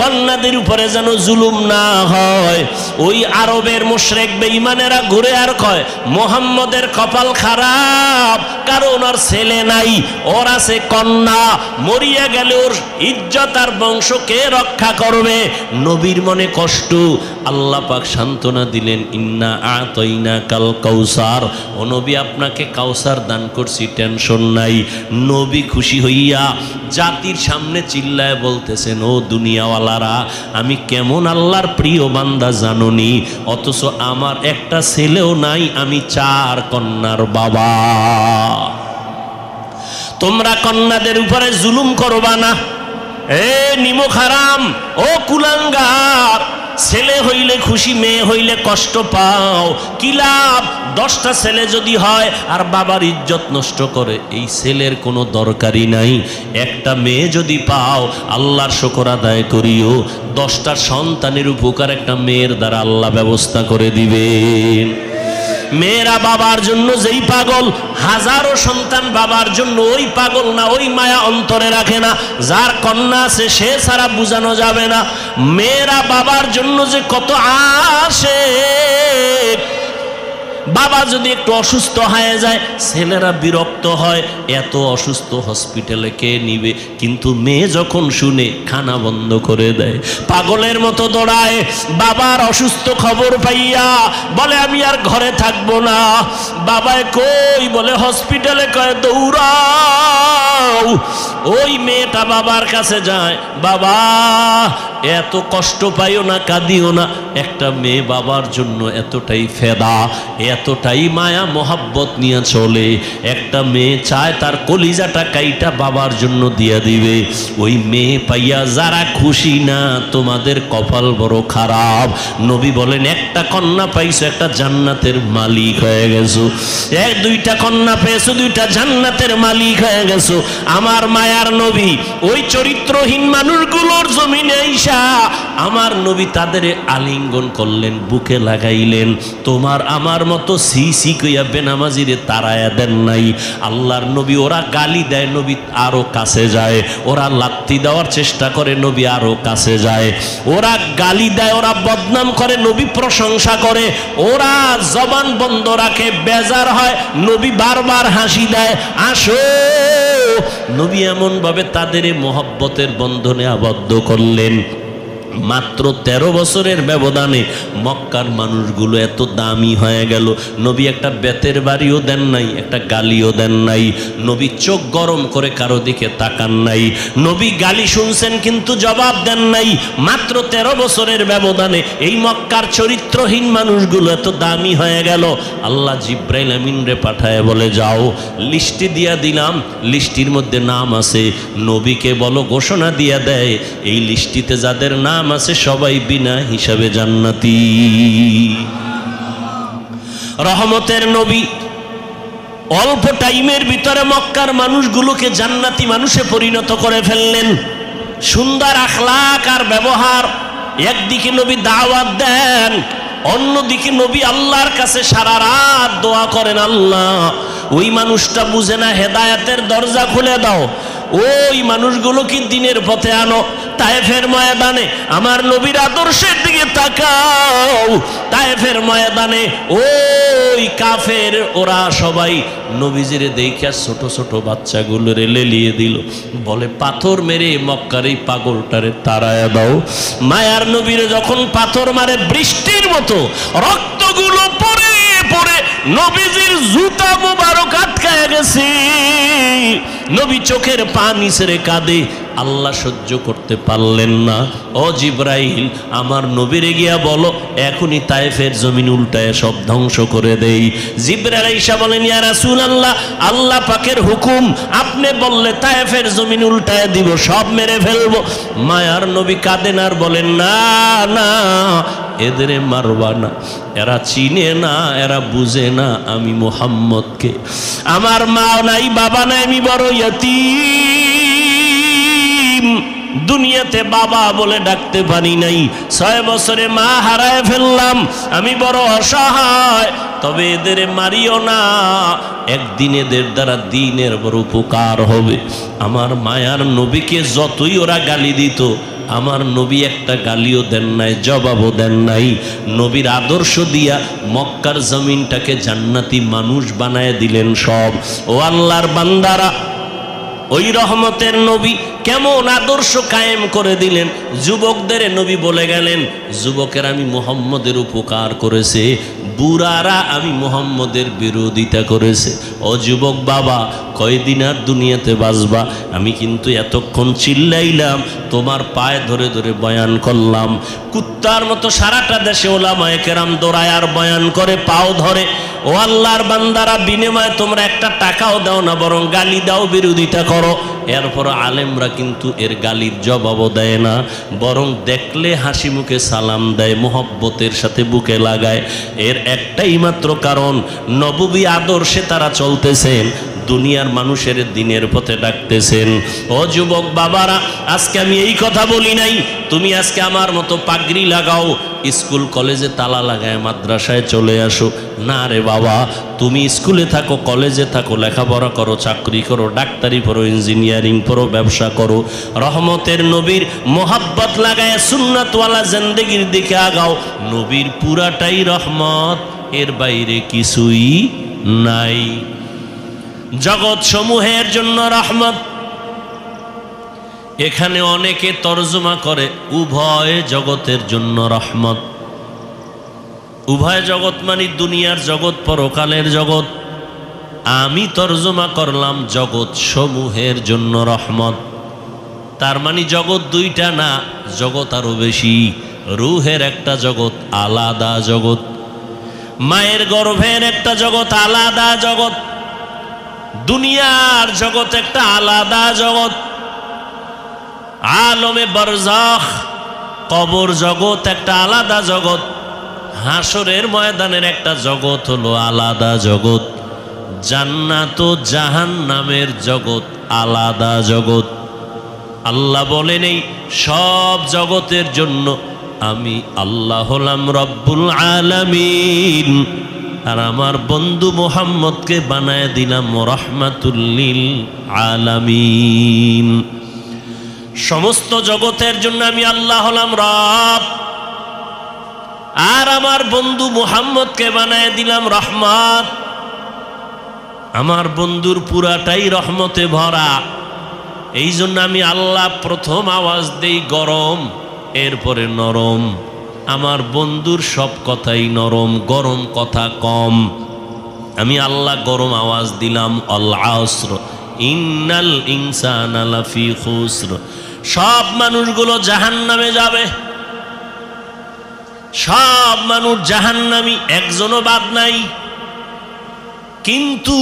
কন্যাদের উপরে যেন জুলুম না হয়। ওই আরবের মুশরিক বেঈমানেরা ঘুরে আর কয় মুহাম্মদের কপাল খারাপ, কারণ ওর ছেলে নাই, ওর আছে কন্যা, মরিয়া গেলে ওর ইজ্জত আর বংশ কে রক্ষা করবে? নবীর মনে কষ্ট। আল্লাহ পাক সান্ত্বনা দিলেন, ইন্না আতাইনা কাল কাউসার, ও নবী আপনাকে কাউসার দান করছি, টেনশন নাই। নবী খুশি হইয়া জাতির সামনে চিল্লায় বলতেছেন, ও দুনিয়াওয়ালারা, আমি কেমন আল্লাহর প্রিয় বান্দা জাননি, অথচ আমার একটা ছেলেও নাই, আমি 4 কন্যার বাবা। তোমরা কন্যাদের উপরে জুলুম করবা না। এ নিমক হারাম, ও কুলাঙ্গার, ছেলে হইলে খুশি, মেয়ে হইলে কষ্ট পাও, কি লাভ? 10টা ছেলে যদি হয় আর বাবার ইজ্জত নষ্ট করে, এই ছেলের কোনো দরকারই নাই। একটা মেয়ে যদি পাও, আল্লাহর শুকর আদায় করিও, 10টা সন্তানের উপকার একটা মেয়ের দ্বারা আল্লাহ ব্যবস্থা করে দিবেন। মেয়েরা বাবার জন্য যেই পাগল, হাজারো সন্তান বাবার জন্য ওই পাগল না, ওই মায়া অন্তরে রাখে না। যার কন্যা আছে সে ছাড়া বোঝানো যাবে না। মেয়েরা বাবার জন্য যে কত আসে, বাবা যদি একটু অসুস্থ হয়ে যায় ছেলেরা বিরক্ত হয়, এত অসুস্থ হসপিটালে কে নিবে? কিন্তু মেয়ে যখন শুনে খানা বন্ধ করে দেয়, পাগলের মতো দৌড়ায়। বাবার অসুস্থ খবর পাইয়া বলে আমি আর ঘরে থাকবো না। বাবায় কই? বলে হসপিটালে। কয় দৌড়াও। ওই মেয়েটা বাবার কাছে যায়, বাবা এত কষ্ট পাইও না, কাঁদিও না। একটা মেয়ে বাবার জন্য এতটাই ফেদা, এতটাই মায়া মোহাব্বত নিয়ে চলে। একটা মেয়ে চায় তার কলিজাটা কাইটা বাবার জন্য দিয়া দিবে। ওই মেয়ে পাইয়া যারা খুশি না, তোমাদের কপাল বড় খারাপ। নবী বলেন, একটা কন্যা পাইছো, একটা জান্নাতের মালিক হয়ে গেছো। 2টা কন্যা পেয়েছো, 2টা জান্নাতের মালিক হয়ে গেছো। আমার মায়ার নবী ওই চরিত্রহীন মানুষগুলোর জমিনে আইসা আমার নবী তাদের আলিঙ্গন করলেন, বুকে লাগাইলেন। তোমার আমার মতো সি সি কইয়া বেনামাজিরে তারায়া দেন নাই। আল্লাহর নবী ওরা গালি দেয়, নবী আরো কাছে যায়। ওরা লাত্তি দেওয়ার চেষ্টা করে, নবী আরো কাছে যায়। ওরা গালি দেয়, ওরা বদনাম করে, নবী প্রশংসা করে। ওরা জবান বন্ধ রাখে, বেজার হয়, নবী বারবার হাসি দেয়, আসো। নবী এমন ভাবে তাদের মহব্বতের বন্ধনে আবদ্ধ করলেন। মাত্র 13 বছরের ব্যবধানে মক্কার মানুষগুলো এত দামি হয়ে গেল। নবী একটা বেতের বাড়িও দেন নাই, একটা গালিও দেন নাই। নবী চোখ গরম করে কারো দিকে তাকান নাই। নবী গালি শুনছেন কিন্তু জবাব দেন নাই। মাত্র 13 বছরের ব্যবধানে এই মক্কার চরিত্রহীন মানুষগুলো এত দামি হয়ে গেল। আল্লাহ জিব্রাইল আমিন রে পাঠায় বলে, যাও লিস্টি দিয়া দিলাম, লিস্টির মধ্যে নাম আছে, নবীকে বলো ঘোষণা দিয়া দেয়, এই লিস্টিতে যাদের নাম আছে সবাই বিনা হিসাবে জান্নাতি। রহমতের নবী অল্প টাইমের ভিতরে মক্কার মানুষগুলোকে জান্নাতি মানুষে পরিণত করে ফেললেন। সুন্দর আখলাক আর ব্যবহার। একদিকে নবী দাওয়াত দেন, অন্যদিকে নবী আল্লাহর কাছে সারা রাত দোয়া করেন, আল্লাহ ওই মানুষটা বুঝে না, হেদায়েতের দরজা খুলে দাও, ওই মানুষগুলোকে দিনের পথে আনো। তায়েফের ময়দানে আমার নবীর আদর্শের দিকে তাকাও। তায়েফের ময়দানে ওই কাফের ওরা সবাই নবীজিরে দেখে ছোট ছোট বাচ্চাগুলোরে লেলিয়ে দিল, বলে পাথর মেরে মক্কার এই পাগলটারে তাড়ায়া দাও। মায়ার নবীরে যখন পাথর মারে বৃষ্টির মতো রক্তগুলো পড়ে পড়ে নবীজির জুতা মুবারক আটকায় গেছে। নবী চোখের পানি ছেড়ে কাঁদে। আল্লাহ সহ্য করতে পারলেন না। ও জিব্রাইল, আমার নবীরে গিয়া বলো এখনই তায়েফের জমিন উল্টায় সব ধ্বংস করে দেই। জিব্রাইল আইসা বলেন, ইয়া রাসূলুল্লাহ, আল্লাহ পাকের হুকুম, আপনি বললে তায়েফের জমিন উল্টায় দিব, সব মেরে ফেলবো। মায়ার নবী কাঁদেন আর বলেন, না না, এদের মারবা না, এরা চিনে না, এরা বুঝে না আমি মুহাম্মদকে। আমার মা নাই, বাবা নাই, আমি বড় ইয়তীম। দুনিয়াতে বাবা বলে ডাকতে পারি নাই, 6 বছরে মা হারায় ফেললাম, আমি বড় অসহায়, তবে এদের মারিও না, একদিন এদের দ্বারা দিনের বড় উপকার হবে। আমার মায়ার নবীকে যতই ওরা গালি দিত, আমার নবী একটা গালিও দেন নাই, জবাবও দেন নাই। নবীর আদর্শ দিয়া মক্কার জমিনটাকে জান্নাতি মানুষ বানায় দিলেন সব। ও আল্লাহর বান্দারা, ওই রহমতের নবী কেমন আদর্শ কায়েম করে দিলেন। যুবকদের নবী বলে গেলেন, যুবকের আমি মুহাম্মদের উপকার করেছে, বুড়ারা আমি মুহাম্মদের বিরোধিতা করেছে। ও যুবক বাবা, কয়দিন আর দুনিয়াতে বাঁচবা? আমি কিন্তু এতক্ষণ চিল্লাইলাম, তোমার পায়ে ধরে ধরে বয়ান করলাম, কুত্তার মতো সারাটা দেশে ওলামায়ে কেরাম দৌড়ায় আর বয়ান করে পাও ধরে। ও আল্লাহর বান্দারা, বিনিময়ে তোমরা একটা টাকাও দাও না, বরং গালি দাও, বিরোধিতা করো। এরপর আলেমরা কিন্তু এর গালির জবাবও দেয় না, বরং দেখলে হাসি মুখে সালাম দেয়, মোহব্বতের সাথে বুকে লাগায়। এর একটাই মাত্র কারণ, নববী আদর্শে তারা চলতেছেন, দুনিয়ার মানুষের দিনের পথে ডাকতেছেন। ও যুবক বাবারা, আজকে আমি এই কথা বলি নাই তুমি আজকে আমার মতো পাগড়ি লাগাও, স্কুল কলেজে তালা লাগায় মাদ্রাসায় চলে আসো। না রে বাবা, তুমি স্কুলে থাকো, কলেজে থাকো, লেখাপড়া করো, চাকরি করো, ডাক্তারি পড়ো, ইঞ্জিনিয়ারিং পড়ো, ব্যবসা করো, রহমতের নবীর মোহাব্বত লাগায় সুন্নাতওয়ালা জিন্দেগির দিকে আগাও। নবীর পুরাটাই রহমত, এর বাইরে কিছুই নাই। জগৎ সমূহের জন্য রহমত। এখানে অনেকে তরজমা করে উভয় জগতের জন্য রহমত। উভয় জগৎ মানে দুনিয়ার জগৎ, পরকালের জগৎ। আমি তরজমা করলাম জগৎ সমূহের জন্য রহমত। তার মানে জগৎ দুইটা না, জগৎ আরো বেশি। রুহের একটা জগৎ, আলাদা জগৎ। মায়ের গর্ভের একটা জগৎ, আলাদা জগৎ। দুনিয়ার জগৎ একটা আলাদা জগৎ। আলমে বারজাখ, কবর জগৎ একটা আলাদা জগৎ। হাসরের ময়দানের একটা জগৎ হলো আলাদা জগৎ। জান্নাত ও জাহান্নামের জগৎ আলাদা জগৎ। আল্লাহ বলেন, এই সব জগতের জন্য আমি আল্লাহ হলাম রব্বুল আলামিন, আর আমার বন্ধু মুহাম্মদকে বানায় দিলাম রাহমাতুল লিল আলামিন। সমস্ত জগতের জন্য আমি আল্লাহ হলাম রব, আর আমার বন্ধু মুহাম্মদকে বানায় দিলাম রহমত। আমার বন্ধুর পুরাটাই রহমতে ভরা। এই জন্য আমি আল্লাহ প্রথম আওয়াজ দেই গরম, এরপরে নরম। আমার বন্ধুর সব কথাই নরম, গরম কথা কম। আমি আল্লাহ গরম আওয়াজ দিলাম আল আসর ইন্নাল ইনসানা লাফি খুসর। সব মানুষগুলো জাহান্নামে যাবে, সব মানুষ জাহান্নামী, একজনও বাদ নাই। কিন্তু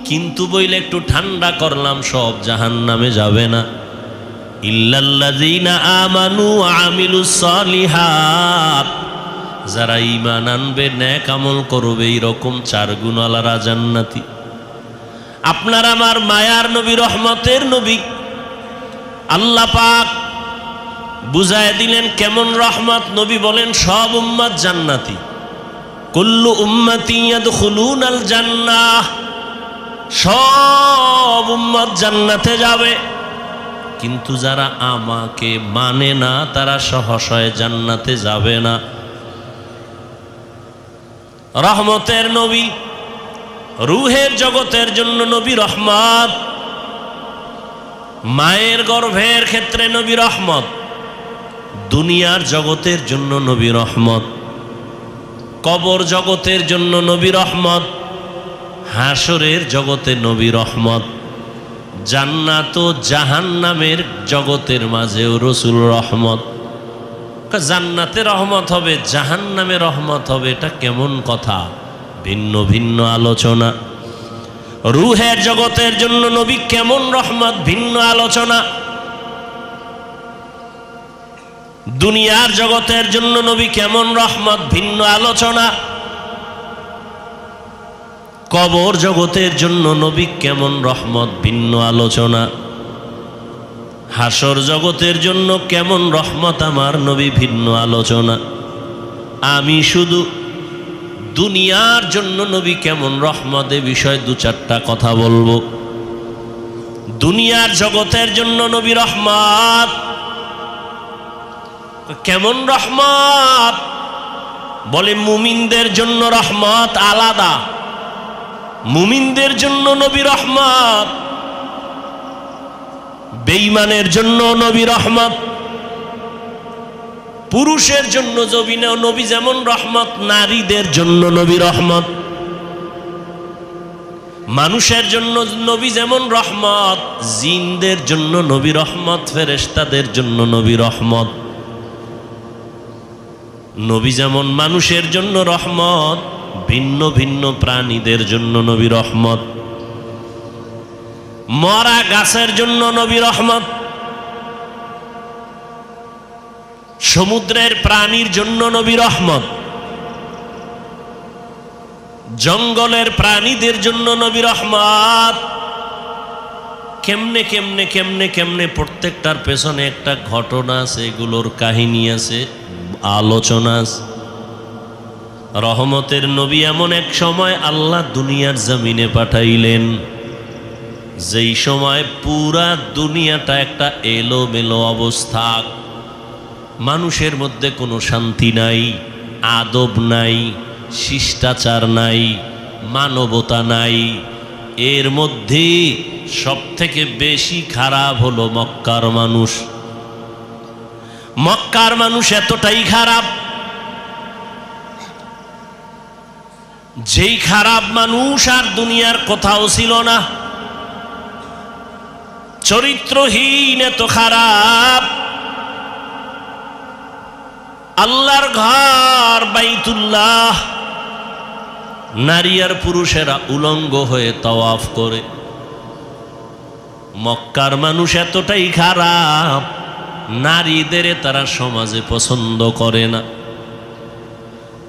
কিন্তু বইলে একটু ঠান্ডা করলাম, সব জাহান্নামে যাবে না। ইল্লাল্লাযীনা আমানু ওয়া আমিলুস সালিহাত, যারা ঈমান আনবে, নেক আমল করবে, এইরকম 4 গুণওয়ালারা জান্নাতি। আপনার আমার মায়ার নবী, রহমতের নবী আল্লাহ পাক বুঝায় দিলেন কেমন রহমত। নবী বলেন সব উম্মত জান্নাতি, কুল্লু উম্মতি ইয়াদখুলুনাল জান্নাহ, সব উম্মত জান্নাতে যাবে। কিন্তু যারা আমাকে মানে না, তারা সহসায় জান্নাতে যাবে না। রহমতের নবী, রুহের জগতের জন্য নবী রহমত। মায়ের গর্ভের ক্ষেত্রে নবী রহমত, দুনিয়ার জগতের জন্য নবী রহমত, কবর জগতের জন্য নবী রহমত, হাসরের জগতে নবী রহমত, জান্নাত ও জাহান্নামের জগতের মাঝেও রসুল রহমত। জান্নাতে রহমত হবে, জাহান্নামে রহমত হবে, এটা কেমন কথা? ভিন্ন ভিন্ন আলোচনা। রুহের জগতের জন্য নবী কেমন রহমত, ভিন্ন আলোচনা। দুনিয়ার জগতের জন্য নবী কেমন রহমত, ভিন্ন আলোচনা। কবর জগতের জন্য নবী কেমন রহমত, ভিন্ন আলোচনা। হাসর জগতের জন্য কেমন রহমত আমার নবী ভিন্ন আলোচনা। আমি শুধু দুনিয়ার জন্য নবী কেমন রহমত এ বিষয়ে দু চারটা কথা বলবো। দুনিয়ার জগতের জন্য নবী রহমত, কেমন রহমত? বলে মুমিনদের জন্য রহমত আলাদা, মুমিনদের জন্য নবী রহমত, বেঈমানের জন্য নবী রহমত। পুরুষের জন্য নবী যেমন রহমত, নারীদের জন্য নবী রহমত। মানুষের জন্য নবী যেমন রহমত, জিনদের জন্য নবী রহমত, ফেরেশতাদের জন্য নবী রহমত। নবী যেমন মানুষের জন্য রহমত, ভিন্ন ভিন্ন প্রাণীদের জন্য নবী রহমত। মরা গাছের জন্য নবী রহমত, সমুদ্রের প্রাণীর জন্য নবী রহমত, জঙ্গলের প্রাণীদের জন্য নবী রহমত। কেমনে কেমনে কেমনে কেমনে প্রত্যেকটার পেছনে একটা ঘটনা আছে, এগুলোর কাহিনী আছে, আলোচনা আছে। রহমতের নবী এমন এক সময় আল্লাহ দুনিয়ার জমিনে পাঠাইলেন, যেই সময় পুরা দুনিয়াটা একটা এলোমেলো অবস্থা, মানুষের মধ্যে কোনো শান্তি নাই, আদব নাই, শিষ্টাচার নাই, মানবতা নাই। এর মধ্যে সব থেকে বেশি খারাপ হলো মক্কার মানুষ। মক্কার মানুষ এতটাই খারাপ, যেই খারাপ মানুষ আর দুনিয়ার কোথাও ছিল না। চরিত্রহীন, এত খারাপ। আল্লাহর ঘর বাইতুল্লাহ নারী আর পুরুষেরা উলঙ্গ হয়ে তাওয়াফ করে। মক্কার মানুষ এতটাই খারাপ, নারীদের তারা সমাজে পছন্দ করে না,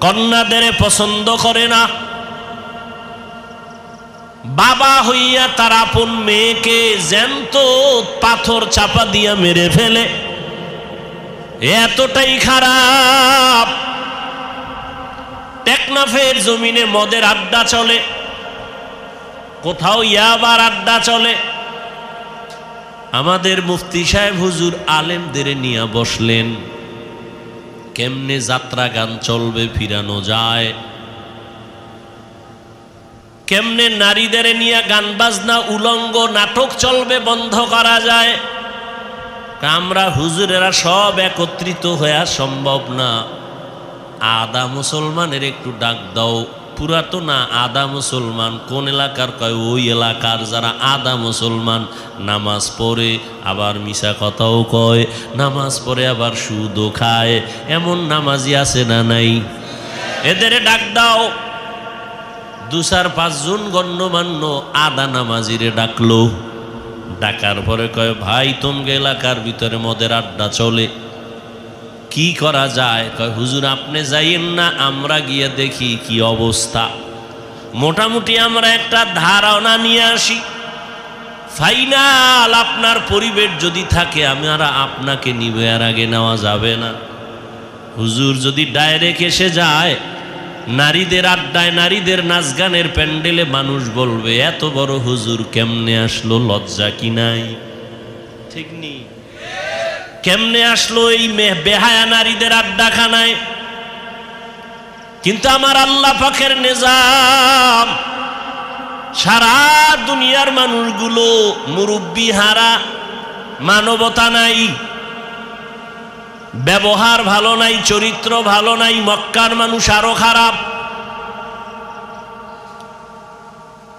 কন্যাদের পছন্দ করে না। বাবা হইয়া তার আপন মেয়েকে জ্যান্ত পাথর চাপা দিয়া মেরে ফেলে, এতটাই খারাপ। টেকনাফের জমিনে মদের আড্ডা চলে, কোথাও ইয়াবার আড্ডা চলে। আমাদের মুফতি সাহেব হুজুর আলেমদের নিয়ে বসলেন, কেমনে যাত্রা গান চলবে, ফিরানো যায়, কেমনে নারীদের নিয়ে গান বাজনা উলঙ্গ নাটক চলবে, বন্ধ করা যায়। আমরা হুজুরেরা সব একত্রিত হয়ে সম্ভব না। আদা মুসলমানের একটু ডাক দাও। পুরা তো না, আদা মুসলমান। কোন এলাকার? কয় ওই এলাকার যারা আদা মুসলমান, নামাজ পড়ে আবার মিশা কথাও কয়, নামাজ পড়ে আবার সুদও খায়, এমন নামাজি আছে না নাই? এদের ডাক দাও। 2-4-5 জন গণ্যমান্য আদা নামাজিরে ডাকলো। ডাকার পরে কয়, ভাই তোমকে এলাকার ভিতরে মদের আড্ডা চলে, কি করা যায়? কয় হুজুর আপনি যাইয়েন না, আমরা গিয়ে দেখি কি অবস্থা। মোটামুটি আমরা একটা ধারণা নিয়ে আসি, ফাইনাল আপনার পরিবেশ যদি থাকে আমরা আপনাকে নিবে, আর আগে নেওয়া যাবে না। হুজুর যদি ডাইরেক্ট এসে যায় নারীদের আড্ডায়, নারীদের নাচ গানের প্যান্ডেলে, মানুষ বলবে এত বড় হুজুর কেমনে আসলো, লজ্জা কি নাই? ঠিক নি? কেমনে আসলো এই বেহায়া নারীদের আড্ডাখানায়? কিন্তু আমার আল্লাহ পাকের নিজাম, সারা দুনিয়ার মানুষগুলো মুরব্বি হারা, মানবতা নাই, ব্যবহার ভালো নাই, চরিত্র ভালো নাই। মক্কার মানুষ আরো খারাপ।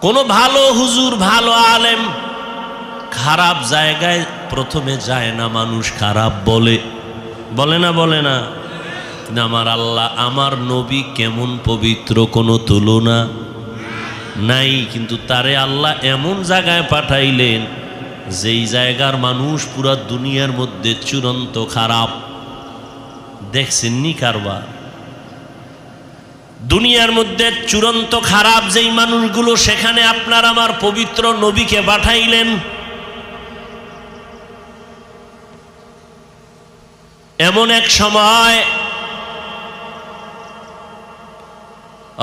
কোন ভালো হুজুর, ভালো আলেম খারাপ জায়গায় প্রথমে যায় না, মানুষ খারাপ বলে, বলে না? বলে না? আমার আল্লাহ, আমার নবী কেমন পবিত্র, কোনো তুলনা নাই। কিন্তু তারে আল্লাহ এমন জায়গায় পাঠাইলেন যেই জায়গার মানুষ পুরা দুনিয়ার মধ্যে চূড়ান্ত খারাপ। দেখছেননি কারবার? দুনিয়ার মধ্যে চূড়ান্ত খারাপ যেই মানুষগুলো, সেখানে আপনার আমার পবিত্র নবীকে পাঠাইলেন। এমন এক সময়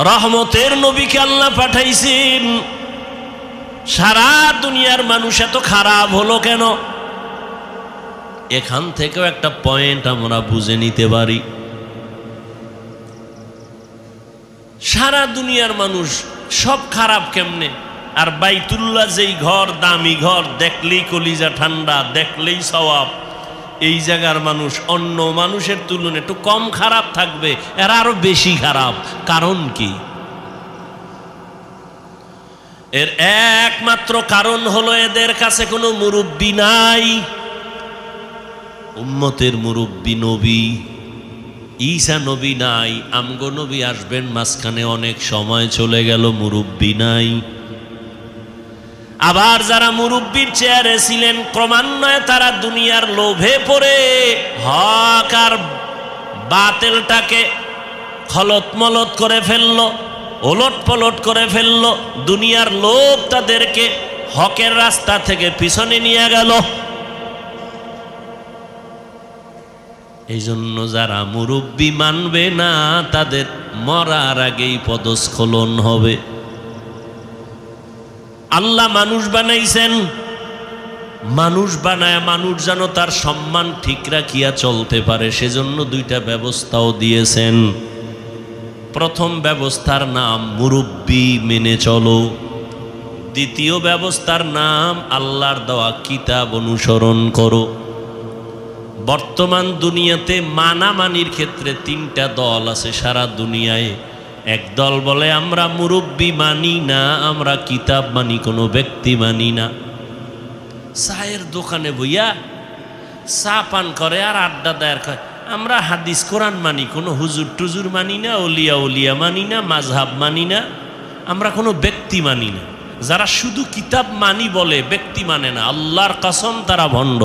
রহমতের নবীকে আল্লাহ পাঠাইছেন। সারা দুনিয়ার মানুষ এত খারাপ হলো কেন? এখান থেকেও একটা পয়েন্ট আমরা বুঝে নিতে পারি। সারা দুনিয়ার মানুষ সব খারাপ কেমনে? আর বাইতুল্লাহ যেই ঘর, দামি ঘর, দেখলেই কলিজা ঠান্ডা, দেখলেই সওয়াব, এই জায়গার মানুষ অন্য মানুষের তুলনায় একটু কম খারাপ থাকবে, এরা আরো বেশি খারাপ। কারণ কি? এর একমাত্র কারণ হলো এদের কাছে কোনো মুরব্বী নাই। উম্মতের মুরব্বী নবী ঈসা নবী নাই। আমগো নবী আসবেন, মাঝখানে অনেক সময় চলে গেল, মুরব্বী নাই। আবার যারা মুরব্বীর চেয়ারে ছিলেন, ক্রমান্বয়ে তারা দুনিয়ার লোভে পড়ে হক আর বাতিলটাকে খলতমলত করে ফেলল, ওলট পলট করে ফেলল। দুনিয়ার লোভ তাদেরকে হকের রাস্তা থেকে পিছনে নিয়ে গেল। এই জন্য যারা মুরব্বী মানবে না, তাদের মরার আগেই পদস্খলন হবে। আল্লাহ মানুষ বানাইছেন, মানুষ বানায় মানুষ যেন তার সম্মান ঠিক রাখিয়া চলতে পারে, সেজন্য দুইটা ব্যবস্থাও দিয়েছেন। প্রথম ব্যবস্থার নাম মুরব্বী মেনে চলো। দ্বিতীয় ব্যবস্থার নাম আল্লাহর দেওয়া কিতাব অনুসরণ করো। বর্তমান দুনিয়াতে মানামানির ক্ষেত্রে তিনটা দল আছে সারা দুনিয়ায়। এক দল বলে আমরা মুরব্বী মানি না, আমরা কিতাব মানি, কোনো ব্যক্তি মানি না। চায়ের দোকানে বইয়া চা পান করে আর আড্ডা দেয়ার খায়। আমরা হাদিস কোরআন মানি, কোনো হুজুর টুজুর মানি না, ওলিয়া উলিয়া মানি না, মাযহাব মানি না, আমরা কোনো ব্যক্তি মানি না। যারা শুধু কিতাব মানি বলে, ব্যক্তি মানে না, আল্লাহর কসম তারা ভণ্ড।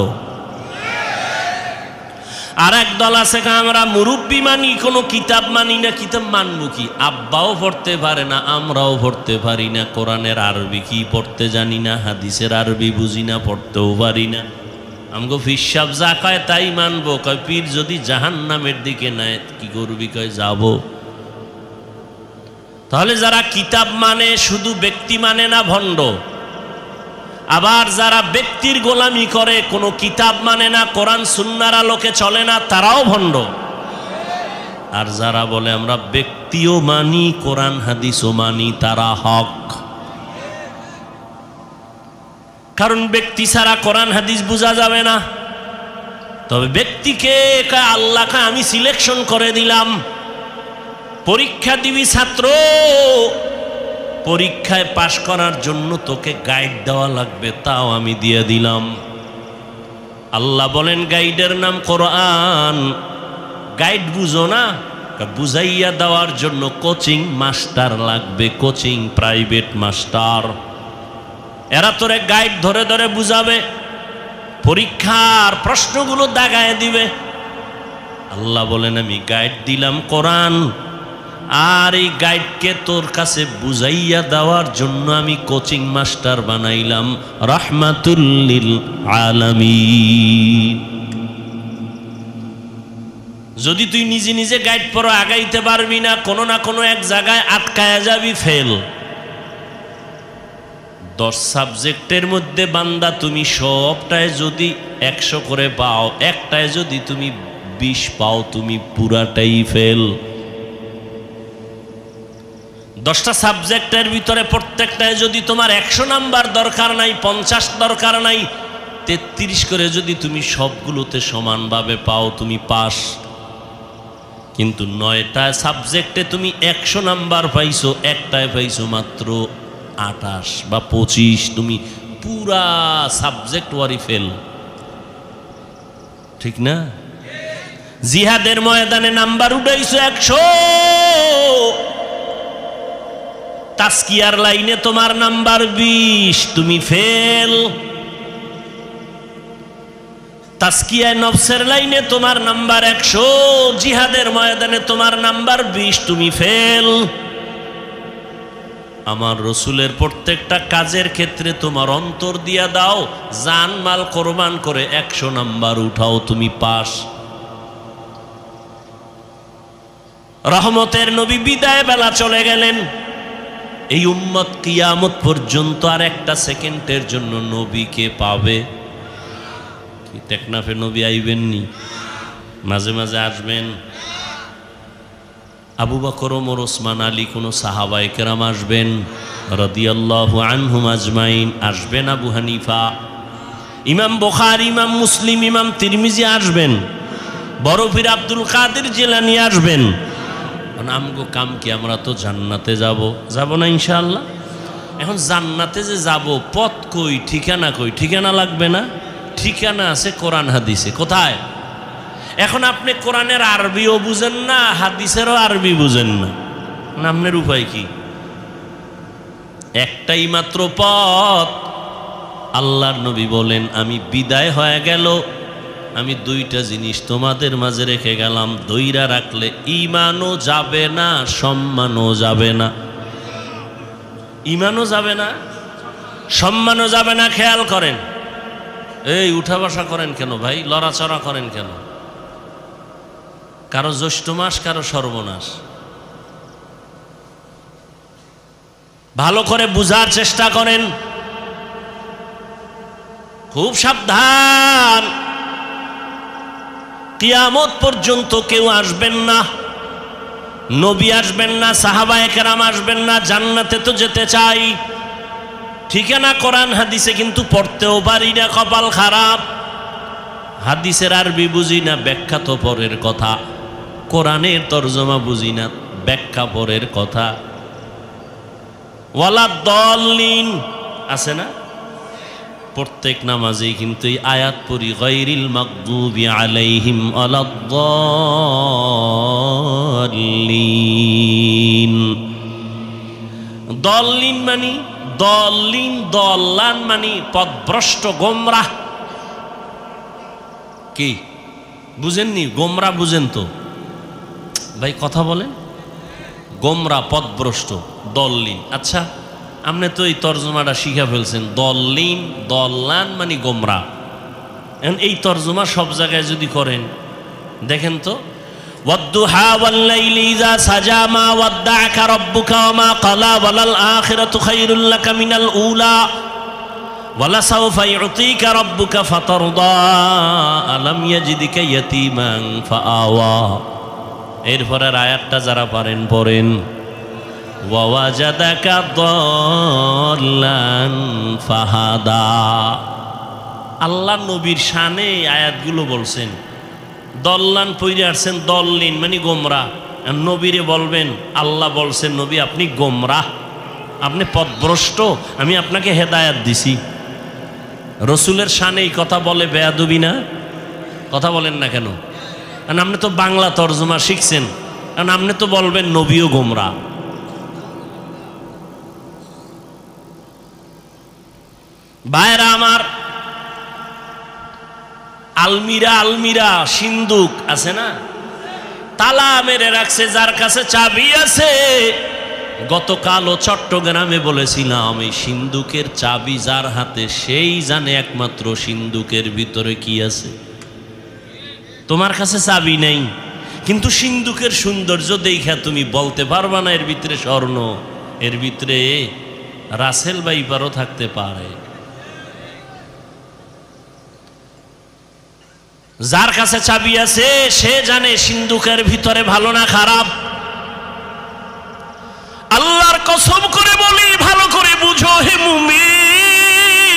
আর এক দল আছে আমরা মুরব্বী মানি, কোনো কিতাব মানি না। কিতাব মানবো কি? আব্বাও পড়তে পারে না, আমরাও পড়তে পারি না, কোরআনের আরবি কি পড়তে জানি না, হাদিসের আরবি বুঝি না, পড়তেও পারি না। আমগো পীর সাহেব যা কয় তাই মানবো। কয় পীর যদি জাহান্নামের দিকে নেয় কি করবি? কয় যাব। তাহলে যারা কিতাব মানে, শুধু ব্যক্তি মানে না, ভণ্ড। আবার যারা ব্যক্তির গোলামি করে, কোনো কিতাব মানে না, কোরআন সুন্নাহর আলোকে চলে না, তারাও ভণ্ড। আর যারা বলে আমরা ব্যক্তিও মানি, কোরআন হাদিসও মানি, তারা হক। কারণ ব্যক্তি ছাড়া কোরআন হাদিস বোঝা যাবে না। তবে ব্যক্তিকে আল্লাহকে আমি সিলেকশন করে দিলাম। পরীক্ষা দিবি ছাত্র, পরীক্ষায় পাশ করার জন্য তোকে গাইড দেওয়া লাগবে, তাও আমি দিয়ে দিলাম। আল্লাহ বলেন গাইডের নাম কোরআন। গাইড বুঝো না, বুঝাইয়া দেওয়ার জন্য কোচিং মাস্টার লাগবে, কোচিং প্রাইভেট মাস্টার। এরা তোরে গাইড ধরে ধরে বুঝাবে, পরীক্ষার প্রশ্নগুলো দাগায় দিবে। আল্লাহ বলেন আমি গাইড দিলাম কোরআন, আর এই গাইডকে তোর কাছে বুঝাইয়া দেওয়ার জন্য আমি কোচিং মাস্টার বানাইলাম, রাহমাতুল লিল আলামিন। যদি তুই নিজে নিজে গাইড পড়ো, আগাইতে পারবি না, কোনো না কোনো এক জায়গায় আটকায়া যাবি, ফেল। 10 সাবজেক্টের মধ্যে বান্দা তুমি সবটায় যদি 100 করে পাও, একটায় যদি তুমি 20 পাও, তুমি পুরাটাই ফেল। 10টা সাবজেক্টের ভিতরে প্রত্যেকটায় যদি তোমার 100 নাম্বার দরকার নাই, 50 দরকার নাই, 33 করে যদি তুমি সবগুলোতে সমানভাবে পাও, তুমি পাস। কিন্তু 9টা সাবজেক্টে তুমি 100 নাম্বার পাইছো, একটায় পাইছো মাত্র 28 বা 25, তুমি পুরা সাবজেক্ট ওয়ারি ফেল। ঠিক না? জিহাদের ময়দানে নাম্বার উঠাইছো 100, তাসকিয়ার লাইনে তোমার নাম্বার 20, তুমি ফেল। তাসকিয়ায় নফসের লাইনে তোমার নাম্বার 100, জিহাদের ময়দানে তোমার নাম্বার 20, তুমি ফেল। আমার রসুলের প্রত্যেকটা কাজের ক্ষেত্রে তোমার অন্তর দিয়া দাও, জান মাল কোরবান করে 100 নাম্বার উঠাও, তুমি পাস। রহমতের নবী বিদায় বেলা চলে গেলেন। এই উম্মত কিয়ামত পর্যন্ত আর একটা সেকেন্ডের জন্য নবীকে পাবে কি? টেকনাফে নবী আইবেননি, মাঝে মাঝে আসবেন। আবু বকর, ওমর, ওসমান, আলী, কোন সাহাবায়ে কেরাম আসবেন রাদিয়াল্লাহু আনহুম আজমাইন, আসবেন। আবু হানিফা, ইমাম বুখারী, ইমাম মুসলিম, ইমাম তিরমিজি আসবেন। বড় পীর আব্দুল কাদের জিলানী আসবেন। আমগো কাম কি? আমরা তো জান্নাতে যাব না ইনশাআল্লাহ। এখন জান্নাতে যে যাব, পথ কই, ঠিকানা কই? ঠিকানা লাগবে না? ঠিকানা আছে কোরআন হাদিসে। কোথায়? এখন আপনি কোরআনের আরবিও বুঝেন না, হাদিসেরও আরবি বুঝেন না, আপনার উপায় কি? একটাই মাত্র পথ। আল্লাহর নবী বলেন, আমি বিদায় হয়ে গেল, আমি দুইটা জিনিস তোমাদের মাঝে রেখে গেলাম, দইরা রাখলে ঈমানও যাবে না, সম্মানও যাবে না। ঈমানও যাবে না, সম্মানও যাবে না। খেয়াল করেন। এই উঠা বসা করেন কেন ভাই? লড়াচড়া করেন কেন? কারো জ্যৈষ্ঠ মাস, কারো সর্বনাশ। ভালো করে বুঝার চেষ্টা করেন, খুব সাবধান। কিয়ামত পর্যন্ত কেউ আসবেন না, নবী আসবেন না, সাহাবায়ে কেরাম আসবেন না। জান্নাতে তো যেতে চাই, ঠিকানা কোরআন হাদিসে কিন্তু পড়তেও পারি না, কপাল খারাপ। হাদিসের আরবি বুঝি না, ব্যাখ্যা তো পরের কথা। কোরআনের তরজমা বুঝি না, ব্যাখ্যা পরের কথা। ওয়ালা দল্লিন আছে না? প্রত্যেক নামাজেই কিন্তু এই আয়াত পড়ি, গায়রিল মাগদুবি আলাইহিম ওয়ালাদ-দাল্লিন। দল্লিন মানে দল্লিন, দল্লান মানে পথভ্রষ্ট, গোমরাহ। কি বুঝেননি? গোমরা বুঝেন তো ভাই? কথা বলেন। গোমরা, পথভ্রষ্ট, দল্লিন। আচ্ছা, আপনি তো এই তর্জমাটা শিখা ফেলছেন। দল্লিন, দল্লান মানে গোমরা। এই তর্জমা সব জায়গায় যদি করেন, দেখেন তো, ওয়াদ্দুহা ওয়াল্লাইলি ইযা সাজা মা ওয়াদ্দাআকা রাব্বুকা ওয়া মা ক্বালা ওয়ালাল আখিরাতু খায়রুল লাকা মিনাল উলা ওয়ালা সাওফা ইউতিকা রাব্বুকা ফাতারদা আলাম ইয়াজিদিকা ইয়াতীমান ফাআওয়া। এরপরের আয়াতটা যারা পারেন পড়েন, ওয়াওয়াজাদাকা দাল্লান ফাহাদা। আল্লাহ নবীর শানে আয়াতগুলো বলছেন। দল্লান পইরে আসছেন, দল্লিন মানে গোমরা। নবীরে বলবেন, আল্লাহ বলছেন, নবী আপনি গোমরাহ, আপনি পথভ্রষ্ট, আমি আপনাকে হেদায়াত দিছি। রসুলের শানে এই কথা বলে বেয়াদবি না? কথা বলেন না কেন? কারণ আপনি তো বাংলা তর্জমা শিখছেন, কারণ আপনি তো বলবেন নবীও গোমরা। ভাইরা আমার, আলমিরা, আলমিরা সিন্দুক আছে না, তালা মেরে রাখছে, যার কাছে চাবি আছে। গতকালও চট্টগ্রামে বলেছিলাম, এই সিন্দুকের চাবি যার হাতে, সেই জানে একমাত্র সিন্দুকের ভিতরে কি আছে। তোমার কাছে চাবি নেই, কিন্তু সিন্দুকের সৌন্দর্য দেখা তুমি বলতে পারবা না এর ভিতরে স্বর্ণ, এর ভিতরে রাসেল বাইপারও থাকতে পারে। যার কাছে চাবি আছে সে জানে সিন্দুকের ভিতরে ভালো না খারাপ। আল্লাহর কসম করে বলি, ভালো করে বুঝো হে মুমিন,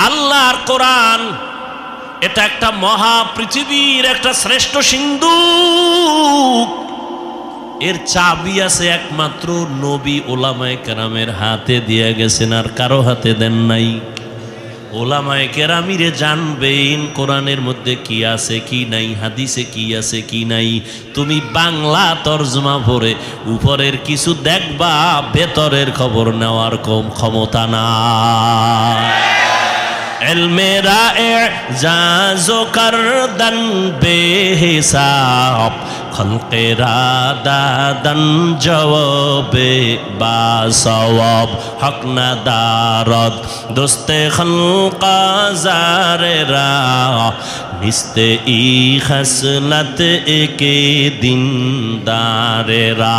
আল্লাহর কোরআন এটা একটা মহা পৃথিবীর একটা শ্রেষ্ঠ সিন্দুক। এর চাবি আছে একমাত্র নবী ওলামায়ে কেরামের হাতে দিয়ে গেছেন, আর কারো হাতে দেন নাই। ওলামায়ে কেরামিরে জানবেন কোরআনের মধ্যে কি আছে কি নাই, হাদিসে কি আছে কি নাই। তুমি বাংলা তরজমা পড়ে উপরের কিছু দেখবা, ভেতরের খবর নেওয়ার কম ক্ষমতা না। ইলমেরা এজাজো করদন বেহিসাব, খলকেরা দাদন জওয়াবে বাসওয়াব, হক নাদারত দোস্তে খলকা জারেরা, निस्ते ई खसलत के दिनदारेरा।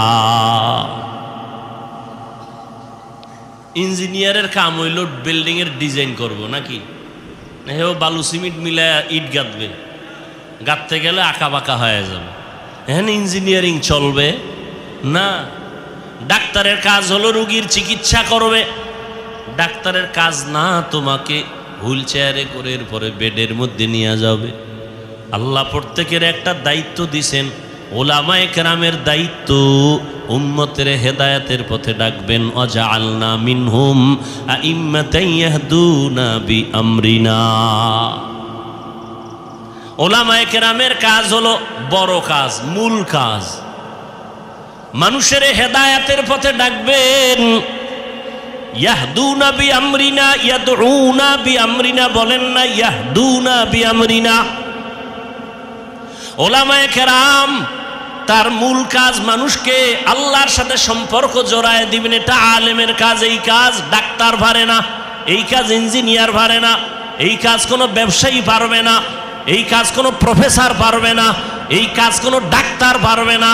ইঞ্জিনিয়ারের কাম হইল বিল্ডিং এর ডিজাইন করব নাকি, হেও বালু সিমেন্ট মিলায় ইট গাঁথবে, গাঁথতে গেলে আঁকা বাঁকা হয়ে যাবে, এখানে ইঞ্জিনিয়ারিং চলবে না। ডাক্তারের কাজ হলো রোগীর চিকিৎসা করবে, ডাক্তারের কাজ না তোমাকে হুইল চেয়ারে করে এরপরে বেডের মধ্যে নিয়ে যাবে। আল্লাহ প্রত্যেকের একটা দায়িত্ব দিছেন, ওলামায়ে কেরামের দায়িত্ব উম্মতের হেদায়েতের পথে ডাকবেন। ওয়াজআলনা মিনহুম আইম্মাতান ইয়াহদুনা বিআমরিনা। ওলামায়ে কেরামের কাজ হলো বড় কাজ, মূল কাজ, মানুষের হেদায়েতের পথে ডাকবেন। ইয়াহদুনা বিআমরিনা, ইয়াদউনা বিআমরিনা বলেন না, ইয়াহদুনা বিআমরিনা। ওলামায়ে কেরাম তার মূল কাজ মানুষকে আল্লাহর সাথে সম্পর্ক জোড়ায় দিবেন, এটা আলেমের কাজ। এই কাজ ডাক্তার পারে না, এই কাজ ইঞ্জিনিয়ার পারে না, এই কাজ কোনো ব্যবসায়ী পারবে না, এই কাজ কোনো প্রফেসর পারবে না, এই কাজ কোনো ডাক্তার পারবে না।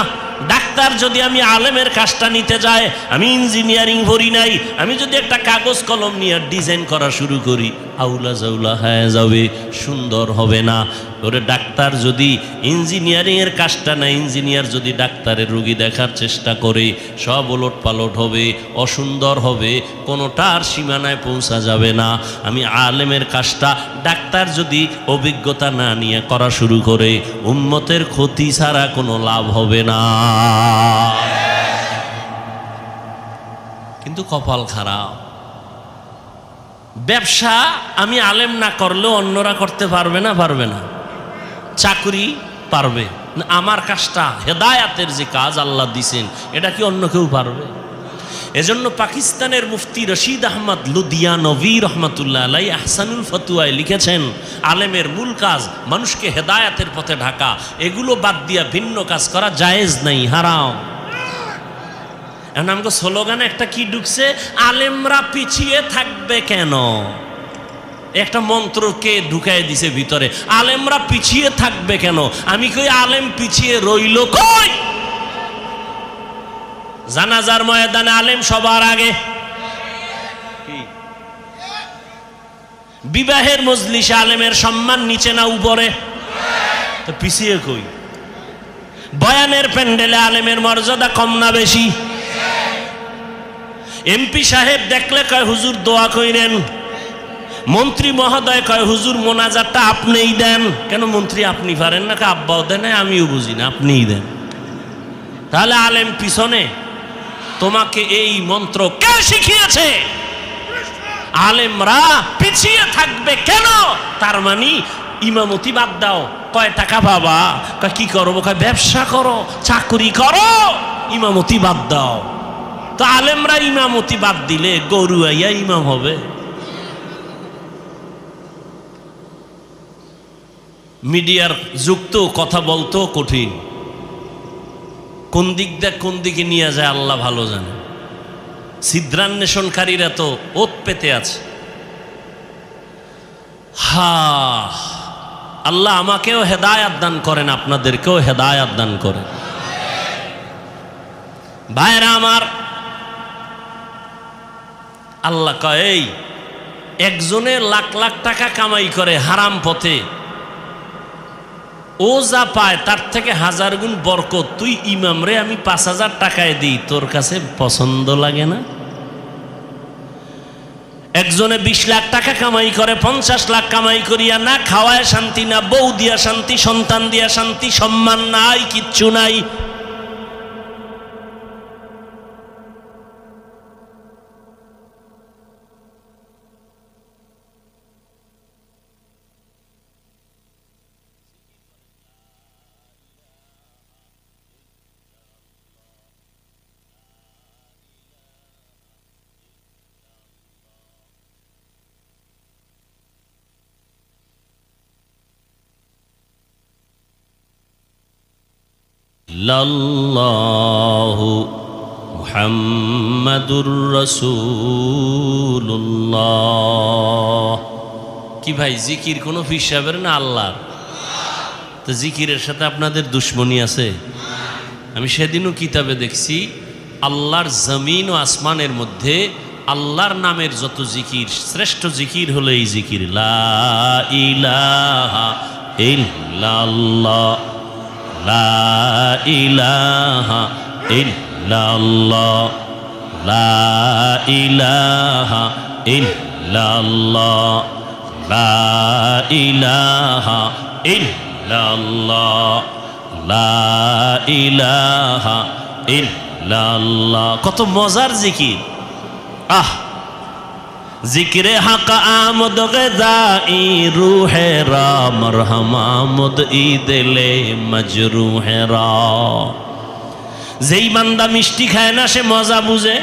ডাক্তার যদি আমি আলেমের কাজটা নিতে যাই, আমি ইঞ্জিনিয়ারিং পড়ি নাই, আমি যদি একটা কাগজ কলম নিয়ে ডিজাইন করা শুরু করি, আউলা জাউলা হয়ে যাবে, সুন্দর হবে না। ওরে ডাক্তার যদি ইঞ্জিনিয়ারিংয়ের কাজটা না, ইঞ্জিনিয়ার যদি ডাক্তারের রোগী দেখার চেষ্টা করে, সব ওলট পালট হবে, অসুন্দর হবে, কোনোটার সীমানায় পৌঁছা যাবে না। আমি আলেমের কাজটা ডাক্তার যদি অভিজ্ঞতা না নিয়ে করা শুরু করে, উম্মতের ক্ষতি ছাড়া কোনো লাভ হবে না। কিন্তু কপাল খারাপ, ব্যবসা আমি আলেম না করলেও অন্যরা করতে পারবে না, পারবে না। চাকরি পারবে না, আমার কাজটা হেদায়াতের যে কাজ আল্লাহ দিছেন, এটা কি অন্য কেউ পারবে? এজন্য পাকিস্তানের মুফতি রশিদ আহমদ লুধিয়ানভি রহমতুল্লাহ আলাই আহসানুল ফতুয়ায় লিখেছেন, আলেমের মূল কাজ মানুষকে হেদায়াতের পথে ঢাকা, এগুলো বাদ দিয়া ভিন্ন কাজ করা জায়েজ নাই, হারাম। এখন আমাকে স্লোগানে একটা কি ঢুকছে, আলেমরা পিছিয়ে থাকবে কেন? একটা মন্ত্রকে ঢুকাই দিছে ভিতরে, আলেমরা পিছিয়ে থাকবে কেন? আমি কই আলেম পিছিয়ে রইল কই? জানাজার ময়দানে আলেম সবার আগে, বিবাহের মজলিসে আলেমের সম্মান নিচে না উপরে? তো পিছিয়ে কই? বয়ানের প্যান্ডেলে আলেমের মর্যাদা কম না বেশি? এমপি সাহেব দেখলে কয় হুজুর দোয়া কইরেন, মন্ত্রী মহোদয় কয় হুজুর মোনাজাতটা আপনিই দেন। কেন মন্ত্রী আপনি পারেন না? আব্বাও দেন, আমিও বুঝি না, আপনিই দেন। তাহলে আলেম পিছনে? তোমাকে এই মন্ত্র কে শিখিয়েছে? আলেমরা পিছিয়ে থাকবে কেন? তার মানে ইমামতি বাদ দাও। কয় টাকা পাবা? কয় কি করবো? কয় ব্যবসা করো, চাকরি করো, ইমামতি বাদ দাও। তো আলেমরা ইমামতি বাদ দিলে গরু আইয়া ইমাম হবে? মিডিয়ার যুক্ত কথা বলতো কঠিন, কোন দিক দিয়ে কোন দিকে নিয়ে যায় আল্লাহ ভালো জানে। ছিদ্রান্বেষণকারীরা তো ওত পেতে আছে। আল্লাহ আমাকেও হেদায়াত দান করেন, আপনাদেরকেও হেদায়াত দান করেন। ভাইরা আমার, আল্লাহ কয় এই একজনে লাখ লাখ টাকা কামাই করে হারাম পথে, ও যা পায় তার থেকে 1000 গুণ বরকত। তুই ইমাম রে আমি 5000 টাকায় দিই, তোর কাছে পছন্দ লাগে না? একজনে 20 লাখ টাকা কামাই করে, 50 লাখ কামাই করিয়া না খাওয়ায় শান্তি, না বউ দিয়া শান্তি, সন্তান দিয়া শান্তি, সম্মান নাই, কিচ্ছু নাই। ইল্লাল্লাহু মুহাম্মাদুর রাসূলুল্লাহ। কি ভাই জিকির কোন পীর সাহেবের না আল্লাহর? তো জিকিরের সাথে আপনাদের দুশ্মনী আছে? আমি সেদিনও কিতাবে দেখছি আল্লাহর জমিন ও আসমানের মধ্যে আল্লাহর নামের যত জিকির, শ্রেষ্ঠ জিকির হলো এই জিকির, লা ইলাহা ইল্লাল্লাহ, লা ইলাহা ইল্লাল্লাহ, লা ইলাহা ইল্লাল্লাহ, লা ইলাহা ইল্লাল্লাহ, লা ইলাহা ইল্লাল্লাহ। কত মজার জিকির। আহ, জিকিরে হক আমদ গদাই রূহে রা, মরহম আমদ ই দিলে মজরুহে রা। যেই বান্দা মিষ্টি খায় না সে মজা বুঝে,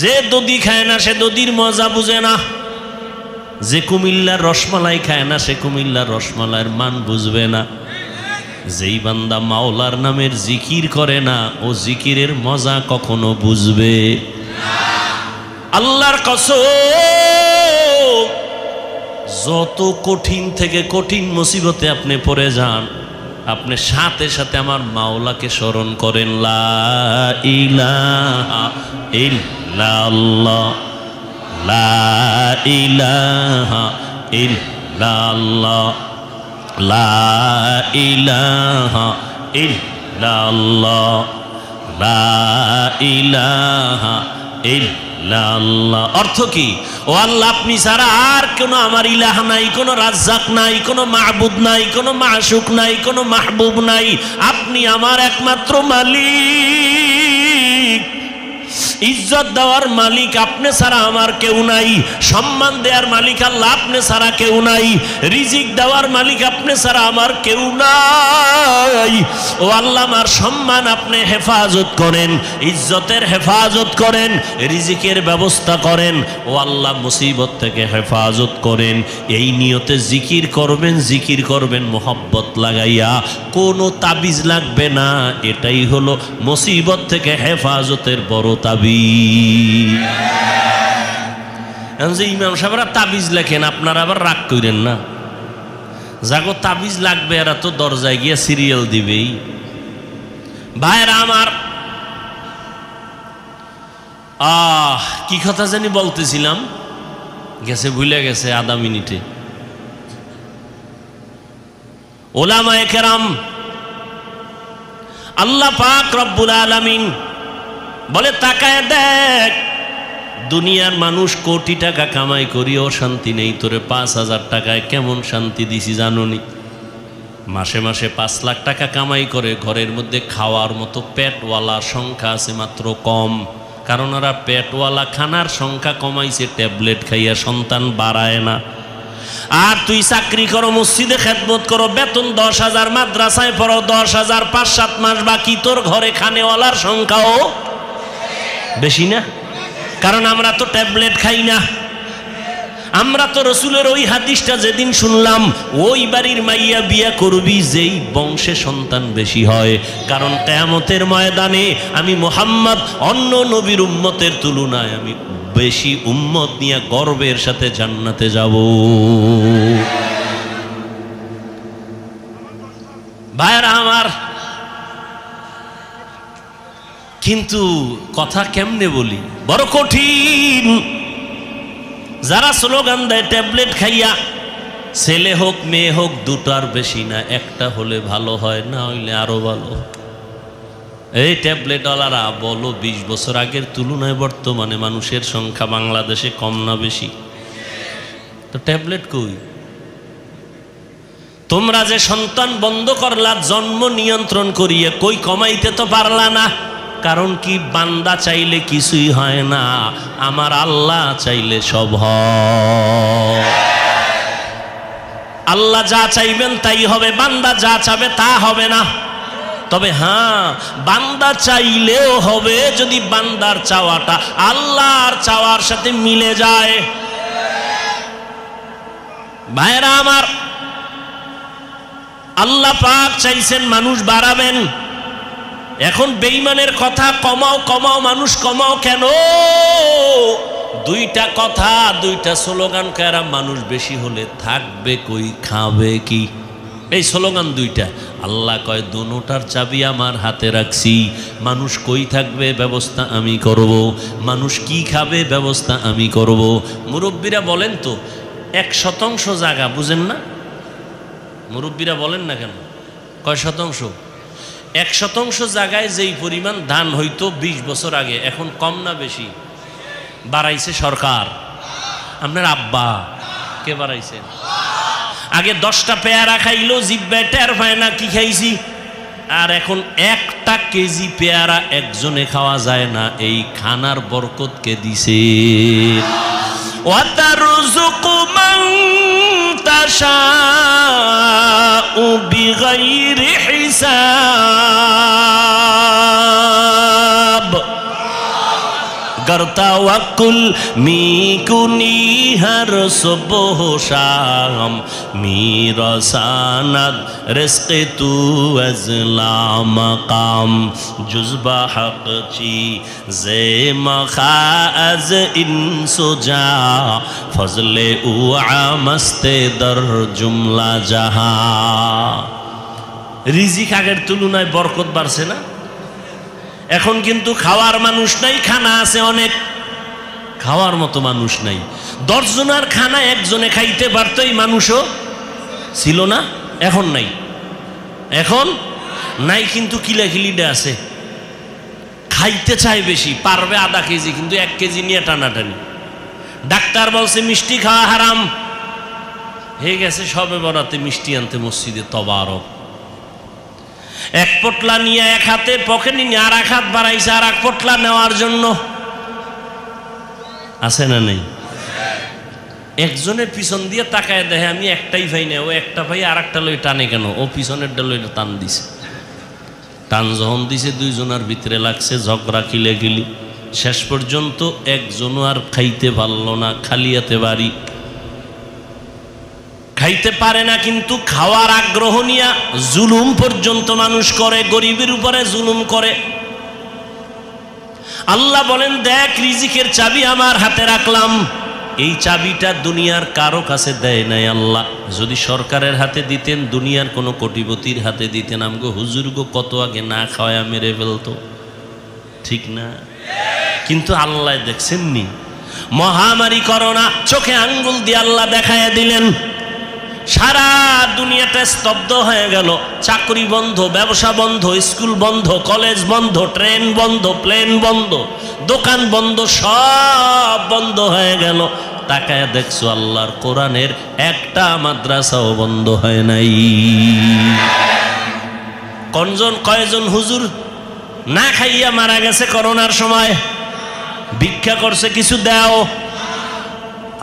যে দধি খায় না সে দধির মজা বুঝে না, যে কুমিল্লার রসমালাই খায় না সে কুমিল্লার রসমালাইয়ের মান বুঝবে না। যেই বান্দা মাওলার নামের জিকির করে না ও জিকিরের মজা কখনো বুঝবে। আল্লাহর কসম, যত কঠিন থেকে কঠিন মুসিবতে আপনি পড়ে যান, আপনি সাথে সাথে আমার মাওলাকে স্মরণ করেন, লা ইলাহা ইল্লাল্লাহ, লা ইলাহা ইল্লাল্লাহ, লা ইলাহা ইল্লাল্লাহ, লা ইলাহা ইল্লাল্লাহ। অর্থ কি? ও আল্লাহ, আপনি ছাড়া আর কোনো আমার ইলাহ নাই, কোনো রাজ্জাক নাই, কোনো মাহবুদ নাই, কোনো মাশুক নাই, কোনো মাহবুব নাই। আপনি আমার একমাত্র মালিক। ইজ্জত দেওয়ার মালিক আপনি ছাড়া আমার কেউ নাই, সম্মান দেওয়ার মালিক আল্লাহ আপনি ছাড়া কেউ নাই, রিজিক দেওয়ার মালিক আপনি ছাড়া আমার কেউ নাই। ও আল্লাহ, আমার সম্মান আপনি হেফাজত করেন, ইজ্জতের হেফাজত করেন, রিজিকের ব্যবস্থা করেন। ও আল্লাহ, মুসিবত থেকে হেফাজত করেন। এই নিয়তে জিকির করবেন, জিকির করবেন মোহব্বত লাগাইয়া, কোনো তাবিজ লাগবে না। এটাই হলো মুসিবত থেকে হেফাজতের বড় তাবিজ। ইমাম সাহেবরা তাবিজ লেখেন, আপনারা আবার রাগ করেন না। যাগো তাবিজ লাগবে এরা তো দরজায় গিয়ে সিরিয়াল দিবেই। ভাইরা আমার, কি কথা জানি বলতেছিলাম, গেছে, ভুলে গেছে আধা মিনিটে। ওলামায়ে কেরাম, আল্লাহ পাক রব্বুল আলামিন বলে, তাকায় দেখ, দুনিয়ার মানুষ কোটি টাকা কামাই করিও শান্তি নেই, তোরে ৫,০০০ টাকায় কেমন শান্তি দিছি জানোনি? মাসে মাসে ৫ লাখ টাকা কামাই করে, ঘরের মধ্যে খাওয়ার মতো পেটওয়ালার সংখ্যা আছে মাত্র কম। কারণ ওরা পেটওয়ালা খানার সংখ্যা কমাইছে, ট্যাবলেট খাইয়া সন্তান বাড়ায় না। আর তুই চাকরি করো, মসজিদে খেদমত করো, বেতন ১০,০০০, মাদ্রাসায় পড়ো ১০,০০০, ৫-৭ মাস বাকি, তোর ঘরে খানেওয়ালার সংখ্যাও বেশি না। কারণ আমরা তো ট্যাবলেট খাই না। আমরা তো রসুলের ওই হাদিসটা যেদিন শুনলাম, ওই বাড়ির মাইয়া বিয়া করবি যেই বংশে সন্তান বেশি হয়। কারণ কিয়ামতের ময়দানে আমি মুহাম্মদ অন্য নবীর উম্মতের তুলনায় আমি বেশি উম্মত নিয়ে গর্বের সাথে জান্নাতে যাব। ভাইরা আমার, কিন্তু কথা কেমনে বলি, বড় কঠিন। যারা স্লোগান দেয় ট্যাবলেট খাইয়া, ছেলে হোক মেয়ে হোক দুটার বেশি না, একটা হলে ভালো হয়, না হইলে আরো ভালো। এই ট্যাবলেটওয়ালারা বলো, ২০ বছর আগের তুলনায় বর্তমানে মানুষের সংখ্যা বাংলাদেশে কম না বেশি? তো ট্যাবলেট কই? তোমরা যে সন্তান বন্ধ করলা জন্ম নিয়ন্ত্রণ করিয়ে, কই কমাইতে তো পারলা না। কারণ কি? বান্দা চাইলে কিছুই হয় না, আমার আল্লাহ চাইলে সব হয়। আল্লাহ যা চাইবেন তাই হবে, বান্দা যা চাবে তা হবে না। তবে হ্যাঁ, বান্দা চাইলেও হবে যদি বান্দার চাওয়াটা আল্লাহর চাওয়ার সাথে মিলে যায়। ভাইরা আমার, আল্লাহ পাক চাইছেন মানুষ বাড়াবেন। এখন বেঈমানের কথা, কমাও কমাও, মানুষ কমাও কেন? দুইটা কথা, দুইটা স্লোগান, কারা মানুষ বেশি হলে থাকবে কই, খাবে কি? এই স্লোগান দুইটা। আল্লাহ কয় দোনোটার চাবি আমার হাতে রাখছি। মানুষ কই থাকবে ব্যবস্থা আমি করব, মানুষ কি খাবে ব্যবস্থা আমি করব। মুরব্বীরা বলেন তো 1% জায়গা বুঝেন না? মুরব্বীরা বলেন না কেন? কয় শতাংশ? 1% জায়গায় যেই পরিমাণ ধান হইতো 20 বছর আগে, এখন কম না বেশি? বাড়াইছে সরকার। আপনার আব্বা কে বাড়াইছে? আগে 10টা পেয়ারা খাইলো জিব্বায় টের পায় না কি খাইছি, আর এখন 1টা কেজি পেয়ারা একজনে খাওয়া যায় না। এই খানার বরকত কে দিছে? ওয়াতারযুকু মান তাশাউ বিগাইরি হিসাব। गर तवक्कुल मी कुनी हर सुबह शाम मेरा सानद रिज़्क़ तू अज़ला मकाम जुज़्बा हक़ ची ज़े मखा अज़ इंसुजा फज़ले उ आमस्ते दर जुमला जहा। রিজিক আগের তুলনায় বরকত বাড়ছে না? এখন কিন্তু খাওয়ার মানুষ নাই, খানা আছে অনেক, খাওয়ার মতো মানুষ নাই। 10 জনের খানা একজনে খাইতে পারতো, এই মানুষও ছিল না, এখন নাই। এখন নাই কিন্তু কিলাকিলিটা আছে, খাইতে চায় বেশি, পারবে আধা কেজি কিন্তু 1 কেজি নিয়ে টানাটানি। ডাক্তার বলছে মিষ্টি খাওয়া হারাম, হয়ে গেছে সবে বরাতে মিষ্টি আনতে মসজিদে তবারক। 1 পটলা নিয়ে 1 হাতে পকেটে নিয়ে আর 1 হাত বাড়াইছে আর 1 পটলা নেওয়ার জন্য। আছে না নেই? একজনের পিছন দিয়ে তাকায় দেখে আমি একটাই ভাই না, ও একটা ভাই আর একটা লই টানে কেন? ও পিছনের লই টান দিছে। টান যখন দিছে 2 জনের ভিতরে লাগছে ঝগড়া কিলাকিলি। শেষ পর্যন্ত একজনও আর খাইতে পারল না, খালিয়াতে বাড়ি। খাইতে পারে না কিন্তু খাওয়ার আগ্রহ নিয়ে জুলুম পর্যন্ত মানুষ করে, গরিবের উপরে জুলুম করে। আল্লাহ বলেন দেখ রিজিকের চাবি আমার হাতে রাখলাম। এই চাবিটা দুনিয়ার কারো কাছে দেয় নাই আল্লাহ। যদি সরকারের হাতে দিতেন, দুনিয়ার কোনো কোটিপতির হাতে দিতেন, আমগো হুজুরগো কত আগে না খাওয়া মেরে ফেলতো, ঠিক না? কিন্তু আল্লাহ দেখছেন নি মহামারী করোনা চোখে আঙ্গুল দিয়ে আল্লাহ দেখায় দিলেন। সারা দুনিয়াটা স্তব্ধ হয়ে গেল, চাকরি বন্ধ, ব্যবসা বন্ধ, স্কুল বন্ধ, কলেজ বন্ধ, ট্রেন বন্ধ, প্লেন বন্ধ, দোকান বন্ধ, সব বন্ধ হয়ে গেল। তাকায় দেখছো আল্লাহর কোরআনের একটা মাদ্রাসাও বন্ধ হয় নাই। কয়জন হুজুর না খাইয়া মারা গেছে করোনার সময়? ভিক্ষা করছে কিছু দাও।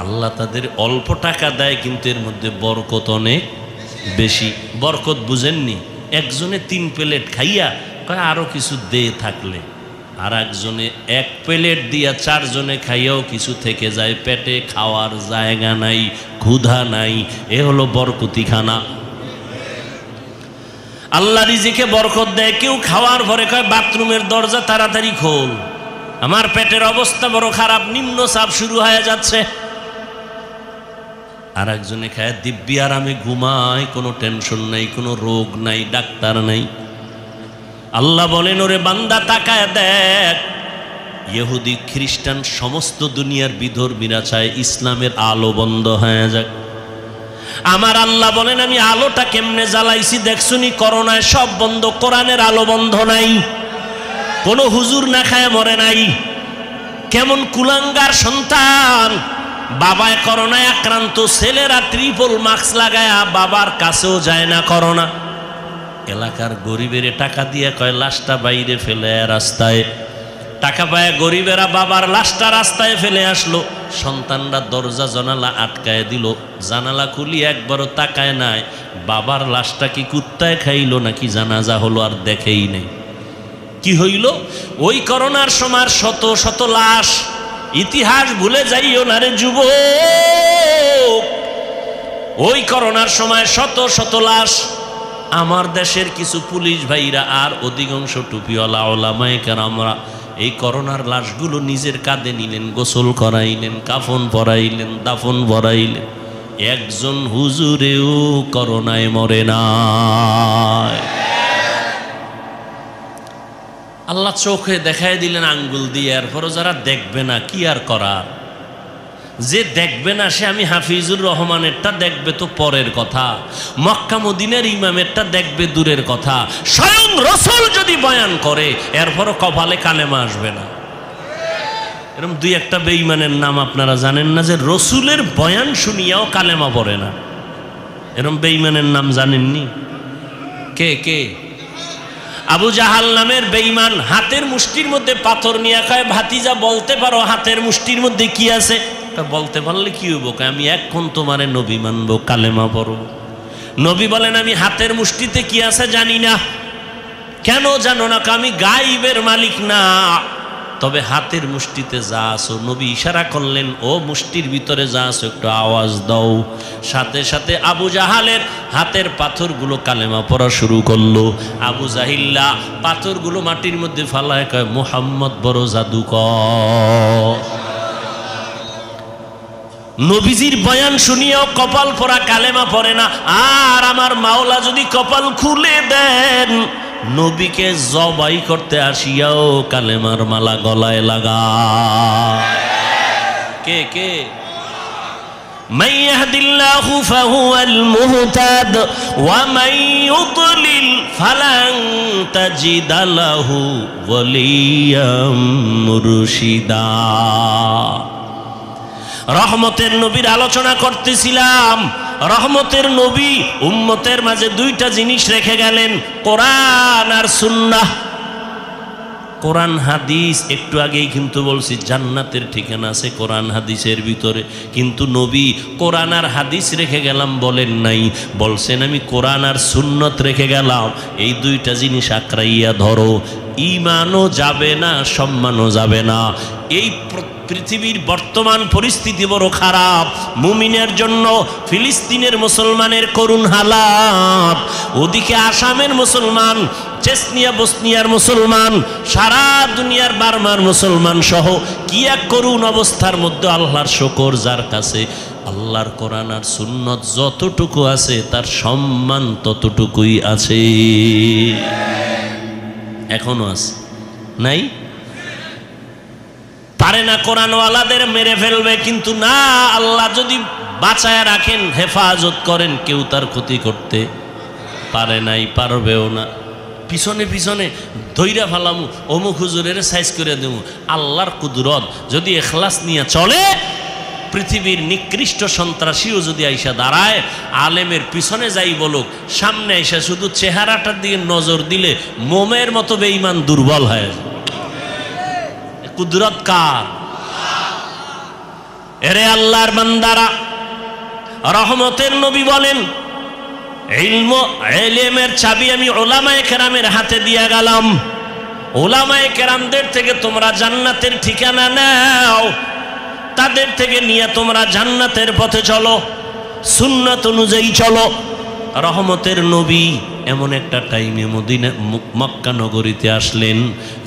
আল্লাহ তাদের অল্প টাকা দেয় কিন্তু এর মধ্যে বরকত অনেক বেশি। বরকত বুঝেননি? একজনে 3 প্লেট খাইয়া কয় আরো কিছু দে থাকলে, আর একজনে 1 প্লেট দিয়া 4 জনে খাইয়াও কিছু থেকে যায়, পেটে খাওয়ার জায়গা নাই, ক্ষুধা নাই। এ হলো বরকতি খানা। আল্লাহ রিজিকে বরকত দেয়। কেউ খাওয়ার পরে কয় বাথরুমের দরজা তাড়াতাড়ি খোল, আমার পেটের অবস্থা বড় খারাপ, নিম্ন চাপ শুরু হয়ে যাচ্ছে। আর একজনে খায় দিব্যি আরামে ঘুমায়, কোনো টেনশন নাই, কোনো রোগ নাই, ডাক্তার নাই। আল্লাহ বলেন ওরে বান্দা তাকায় দেখ, ইহুদি খ্রিস্টান সমস্ত দুনিয়ার বিধর্মীরা চায় ইসলামের আলো বন্ধ হয়ে যাক। আমার আল্লাহ বলেন আমি আলোটা কেমনে জ্বালাইছি দেখছুনি? করোনায় সব বন্ধ, কোরআনের আলো বন্ধ নাই, কোনো হুজুর না খায় মরে নাই। কেমন কুলাঙ্গার সন্তান! বাবায় করোনায় আক্রান্ত, ছেলেরা ট্রিপল মাস্ক লাগায়া বাবার কাছেও যায় না করোনা। এলাকার গরিবের টাকা দিয়ে কয় লাশটা বাইরে ফেলে রাস্তায়। টাকা পায় গরিবেরা বাবার লাশটা রাস্তায় ফেলে আসলো। সন্তানরা দরজা জানালা আটকায় দিল, জানালা খুলি একবারও তাকায় নাই বাবার লাশটা কি কুত্তায় খাইলো নাকি জানাজা হলো, আর দেখেই নেই। কি হইল? ওই করোনার সময় শত শত লাশ। ইতিহাস ভুলে যাইও না রে যুবক, ওই করোনার সময় শত শত লাশ। আমার দেশের কিছু পুলিশ ভাইরা আর অধিকাংশ টুপিওয়ালা ওলামায়ে কেরামরা এই করোনার লাশগুলো নিজের কাঁধে নিলেন, গোসল করাইলেন, কাফন পরাইলেন, দাফন ভরাইলেন। একজন হুজুরেও করোনায় মরে না। আল্লাহ চোখে দেখায় দিলেন আঙ্গুল দিয়ে, এরপরও যারা দেখবে না কি আর করার। যে দেখবে না সে আমি হাফিজুর রহমানেরটা দেখবে তো পরের কথা, মক্কা মদিনার ইমামেরটা দেখবে দূরের কথা। স্বয়ং রাসূল যদি বয়ান করে এরপরও কপালে কালেমা আসবে না। এরকম দুই একটা বেঈমানের নাম আপনারা জানেন না, যে রাসূলের বয়ান শুনিয়াও কালেমা পড়ে না। এরকম বেঈমানের নাম জানেননি? কে কে? আবু জাহাল নামের বেঈমান হাতের মুষ্টির মধ্যে পাথর নিয়ে কয়, ভাতিজা বলতে পারো হাতের মুষ্টির মধ্যে কি আছে? বলতে পারলে কি হইব? আমি এখন তোমারে নবী মানবো, কালেমা পড়ব। নবী বলেন, আমি হাতের মুষ্টিতে কি আছে জানি না। কেন জানো না? আমি গায়েবের মালিক না, তবে হাতের মুষ্টিতে যা আছো, নবী ইশারা করলেন, ও মুষ্টির ভিতরে যা আছো একটু আওয়াজ দাও। সাথে সাথে আবু জাহালের হাতের পাথরগুলো কালেমা পড়া শুরু করলো। আবু জাহিল্লা পাথরগুলো মাটির মধ্যে ফালায় কয়, মুহাম্মদ বড় জাদুকর। নবীজির বয়ান শুনিয়াও কপাল পরা কালেমা পড়ে না। আর আমার মাওলা যদি কপাল খুলে দেন, নবীকে জবাই করতে আসিয়াও কালেমার মালা গলায় লাগা। কে কে? মান ইয়াহদিল্লাহু ফাহুয়াল মুহতাদ ওয়া মান ইউদ্লিল ফালান তাজিদা লাহু ওয়ালিয়াম মুরশিদা। রহমতের নবীর আলোচনা করতেছিলাম। রহমতের নবী উম্মতের মাঝে দুইটা জিনিস রেখে গেলেন, কোরআন আর সুন্নাহ। কোরআন হাদিস একটু আগেই কিন্তু বলছি জান্নাতের ঠিকানা আছে কোরআন হাদিসের ভিতরে, কিন্তু নবী কোরআন আর হাদিস রেখে গেলাম বলেন নাই, বলছেন আমি কোরআন আর সুন্নত রেখে গেলাম। এই দুইটা জিনিস আঁকড়াইয়া ধরো, ঈমানও যাবে না, সম্মানও যাবে না। এই পৃথিবীর বর্তমান পরিস্থিতি বড় খারাপ। মুমিনের জন্য ফিলিস্তিনের মুসলমানের করুণ হালাত, ওদিকে আসামের মুসলমান, চেচনিয়া বসনিয়ার মুসলমান, সারা দুনিয়ার বার্মার মুসলমান সহ কি এক করুণ অবস্থার মধ্যে। আল্লাহর শুকর যার কাছে আল্লাহর কোরআন আর সুন্নত যতটুকু আছে তার সম্মান ততটুকুই আছে। এখনো আছে, নাই? পারে না কোরআনওয়ালাদের মেরে ফেলবে, কিন্তু না, আল্লাহ যদি বাঁচায় রাখেন, হেফাজত করেন, কেউ তার ক্ষতি করতে পারে নাই, পারবেও না। পিছনে পিছনে ধৈরা ফালামু, অমুক হুজুরের সাইজ করে দেবো। আল্লাহর কুদরত যদি ইখলাস নিয়ে চলে, পৃথিবীর নিকৃষ্ট সন্ত্রাসীও যদি আইসা দাঁড়ায়, আলেমের পিছনে যাই বলুক, সামনে আইসা শুধু চেহারাটার দিকে নজর দিলে মোমের মতো বেঈমান দুর্বল হয়। কুদরত কার? এরে আল্লাহর বান্দারা, রহমতের নবী বলেন, ইলমের চাবি আমি উলামায়ে কেরামের হাতে দিয়া গেলাম। উলামায়ে কেরামদের থেকে তোমরা জান্নাতের ঠিকানা নাও, তাদের থেকে নিয়ে তোমরা জান্নাতের পথে চলো, সুন্নাত অনুযায়ী চলো। রহমতের নবী এমন একটা টাইমে মদিনা মক্কা নগরীতে আসলেন,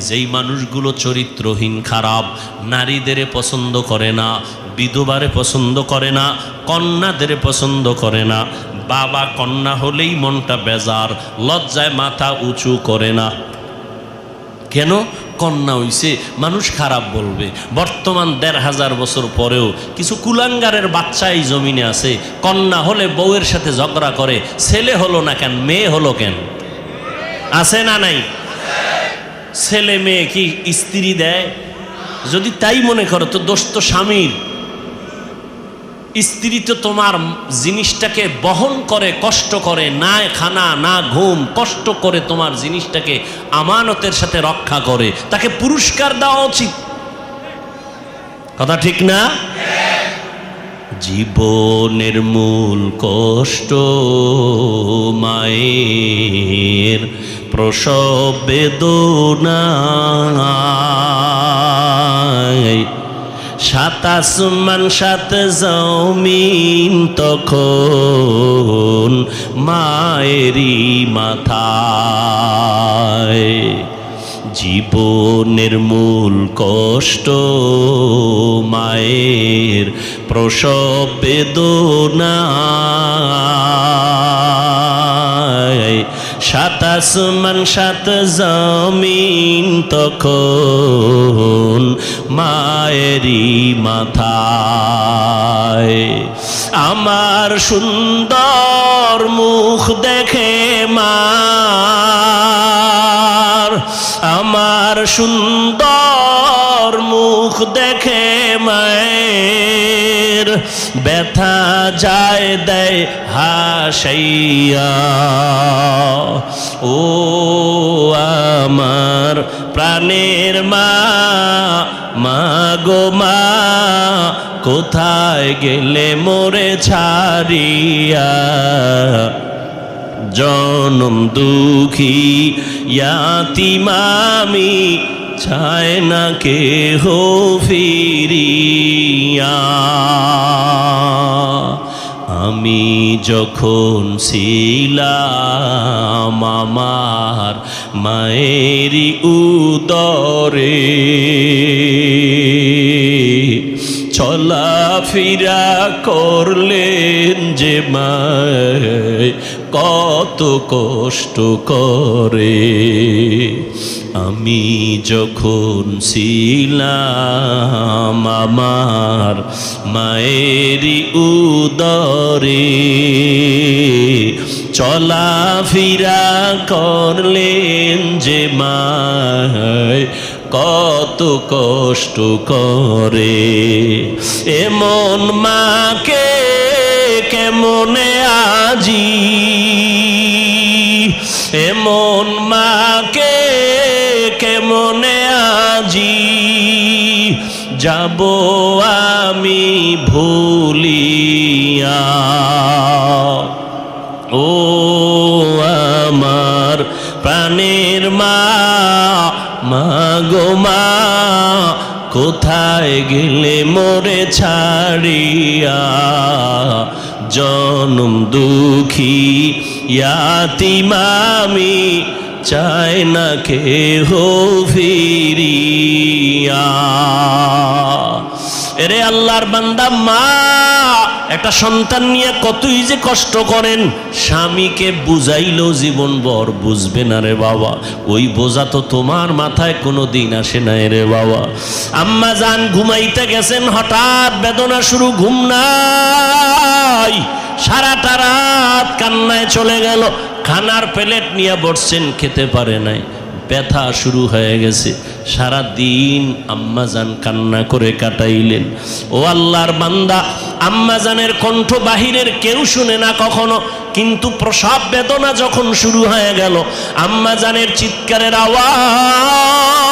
যেই মানুষগুলো চরিত্রহীন, খারাপ, নারীদের পছন্দ করে না, বিধবারে পছন্দ করে না, কন্যাদের পছন্দ করে না, বাবা কন্যা হলেই মনটা বেজার, লজ্জায় মাথা উঁচু করে না। কেন? কন্যা হইছে, মানুষ খারাপ বলবে। বর্তমান ১৫০০ বছর পরেও কিছু কুলাঙ্গারের বাচ্চা এই জমিনে আছে, কন্যা হলে বউয়ের সাথে ঝগড়া করে, ছেলে হলো না কেন, মেয়ে হলো কেন? আছে না নাই? ছেলে মেয়ে কি স্ত্রী দেয়? যদি তাই মনে করো তো দোষ তো স্বামীর। স্ত্রী তো তোমার জিনিসটাকে বহন করে, কষ্ট করে, না খানা না ঘুম, কষ্ট করে তোমার জিনিসটাকে আমানতের সাথে রক্ষা করে, তাকে পুরস্কার দেওয়া উচিত। কথা ঠিক না? জীবনের মূল কষ্ট মায়ের প্রসব বেদনা, সাত আসমান সাত জমিন তখন মায়েরই মাথায়। জীবনের মূল কষ্ট মায়ের প্রসব বেদনা, সাত আসমান সাত জমিন তখন মায়েরই মাথায়। আমার সুন্দর মুখ দেখে মার, আমার সুন্দর মুখ দেখে মায়ের ব্যথা যায় দেয় হাসাইয়া। ও আমার প্রাণের মা, মা গো মা, কোথায় গেলে মোরে ছাড়িয়া? জনম দুঃখী ইয়াতীম আমি, চায় না কেহ ফিরিয়া। আমি যখন ছিলাম আমার মায়েরই উদরে, চলাফেরা করলেন যে মায় কত কষ্ট করে। আমি যখন ছিলাম আমার মায়েরই উদরে, চলাফেরা করলেন যে মায় কত কষ্ট করে। এমন মাকে কেমনে আজি, এমন মাকে কেমনে আজি যাব আমি ভুলিয়া। ও আমার প্রাণের মা, মা গো মা, কোথায় গেলে মোরে ছাড়িয়া? জনম দুঃখী ইয়াতীম আমি, চায় না কেহ ফিরিয়া। এরে আল্লাহর বান্দা, মা একটা সন্তান নিয়ে কতই যে কষ্ট করেন, স্বামীকে বুঝাইলেও জীবন ভর বুঝবে না রে বাবা। ওই বোঝা তো তোমার মাথায় কোনো দিন আসে না রে বাবা। আম্মা জান ঘুমাইতে গেছেন, হঠাৎ বেদনা শুরু, ঘুম নাই, সারাটা রাত কান্নায় চলে গেল। খানার প্লেট নিয়ে বসছেন, খেতে পারে নাই, ব্যথা শুরু হয়ে গেছে। সারা দিন আম্মাজান কান্না করে কাটাইলেন। ও আল্লাহর বান্দা, আম্মাজানের কণ্ঠ বাহিরের কেউ শুনে না কখনো, কিন্তু প্রসব বেদনা যখন শুরু হয়ে গেল, আম্মাজানের চিৎকারের আওয়াজ,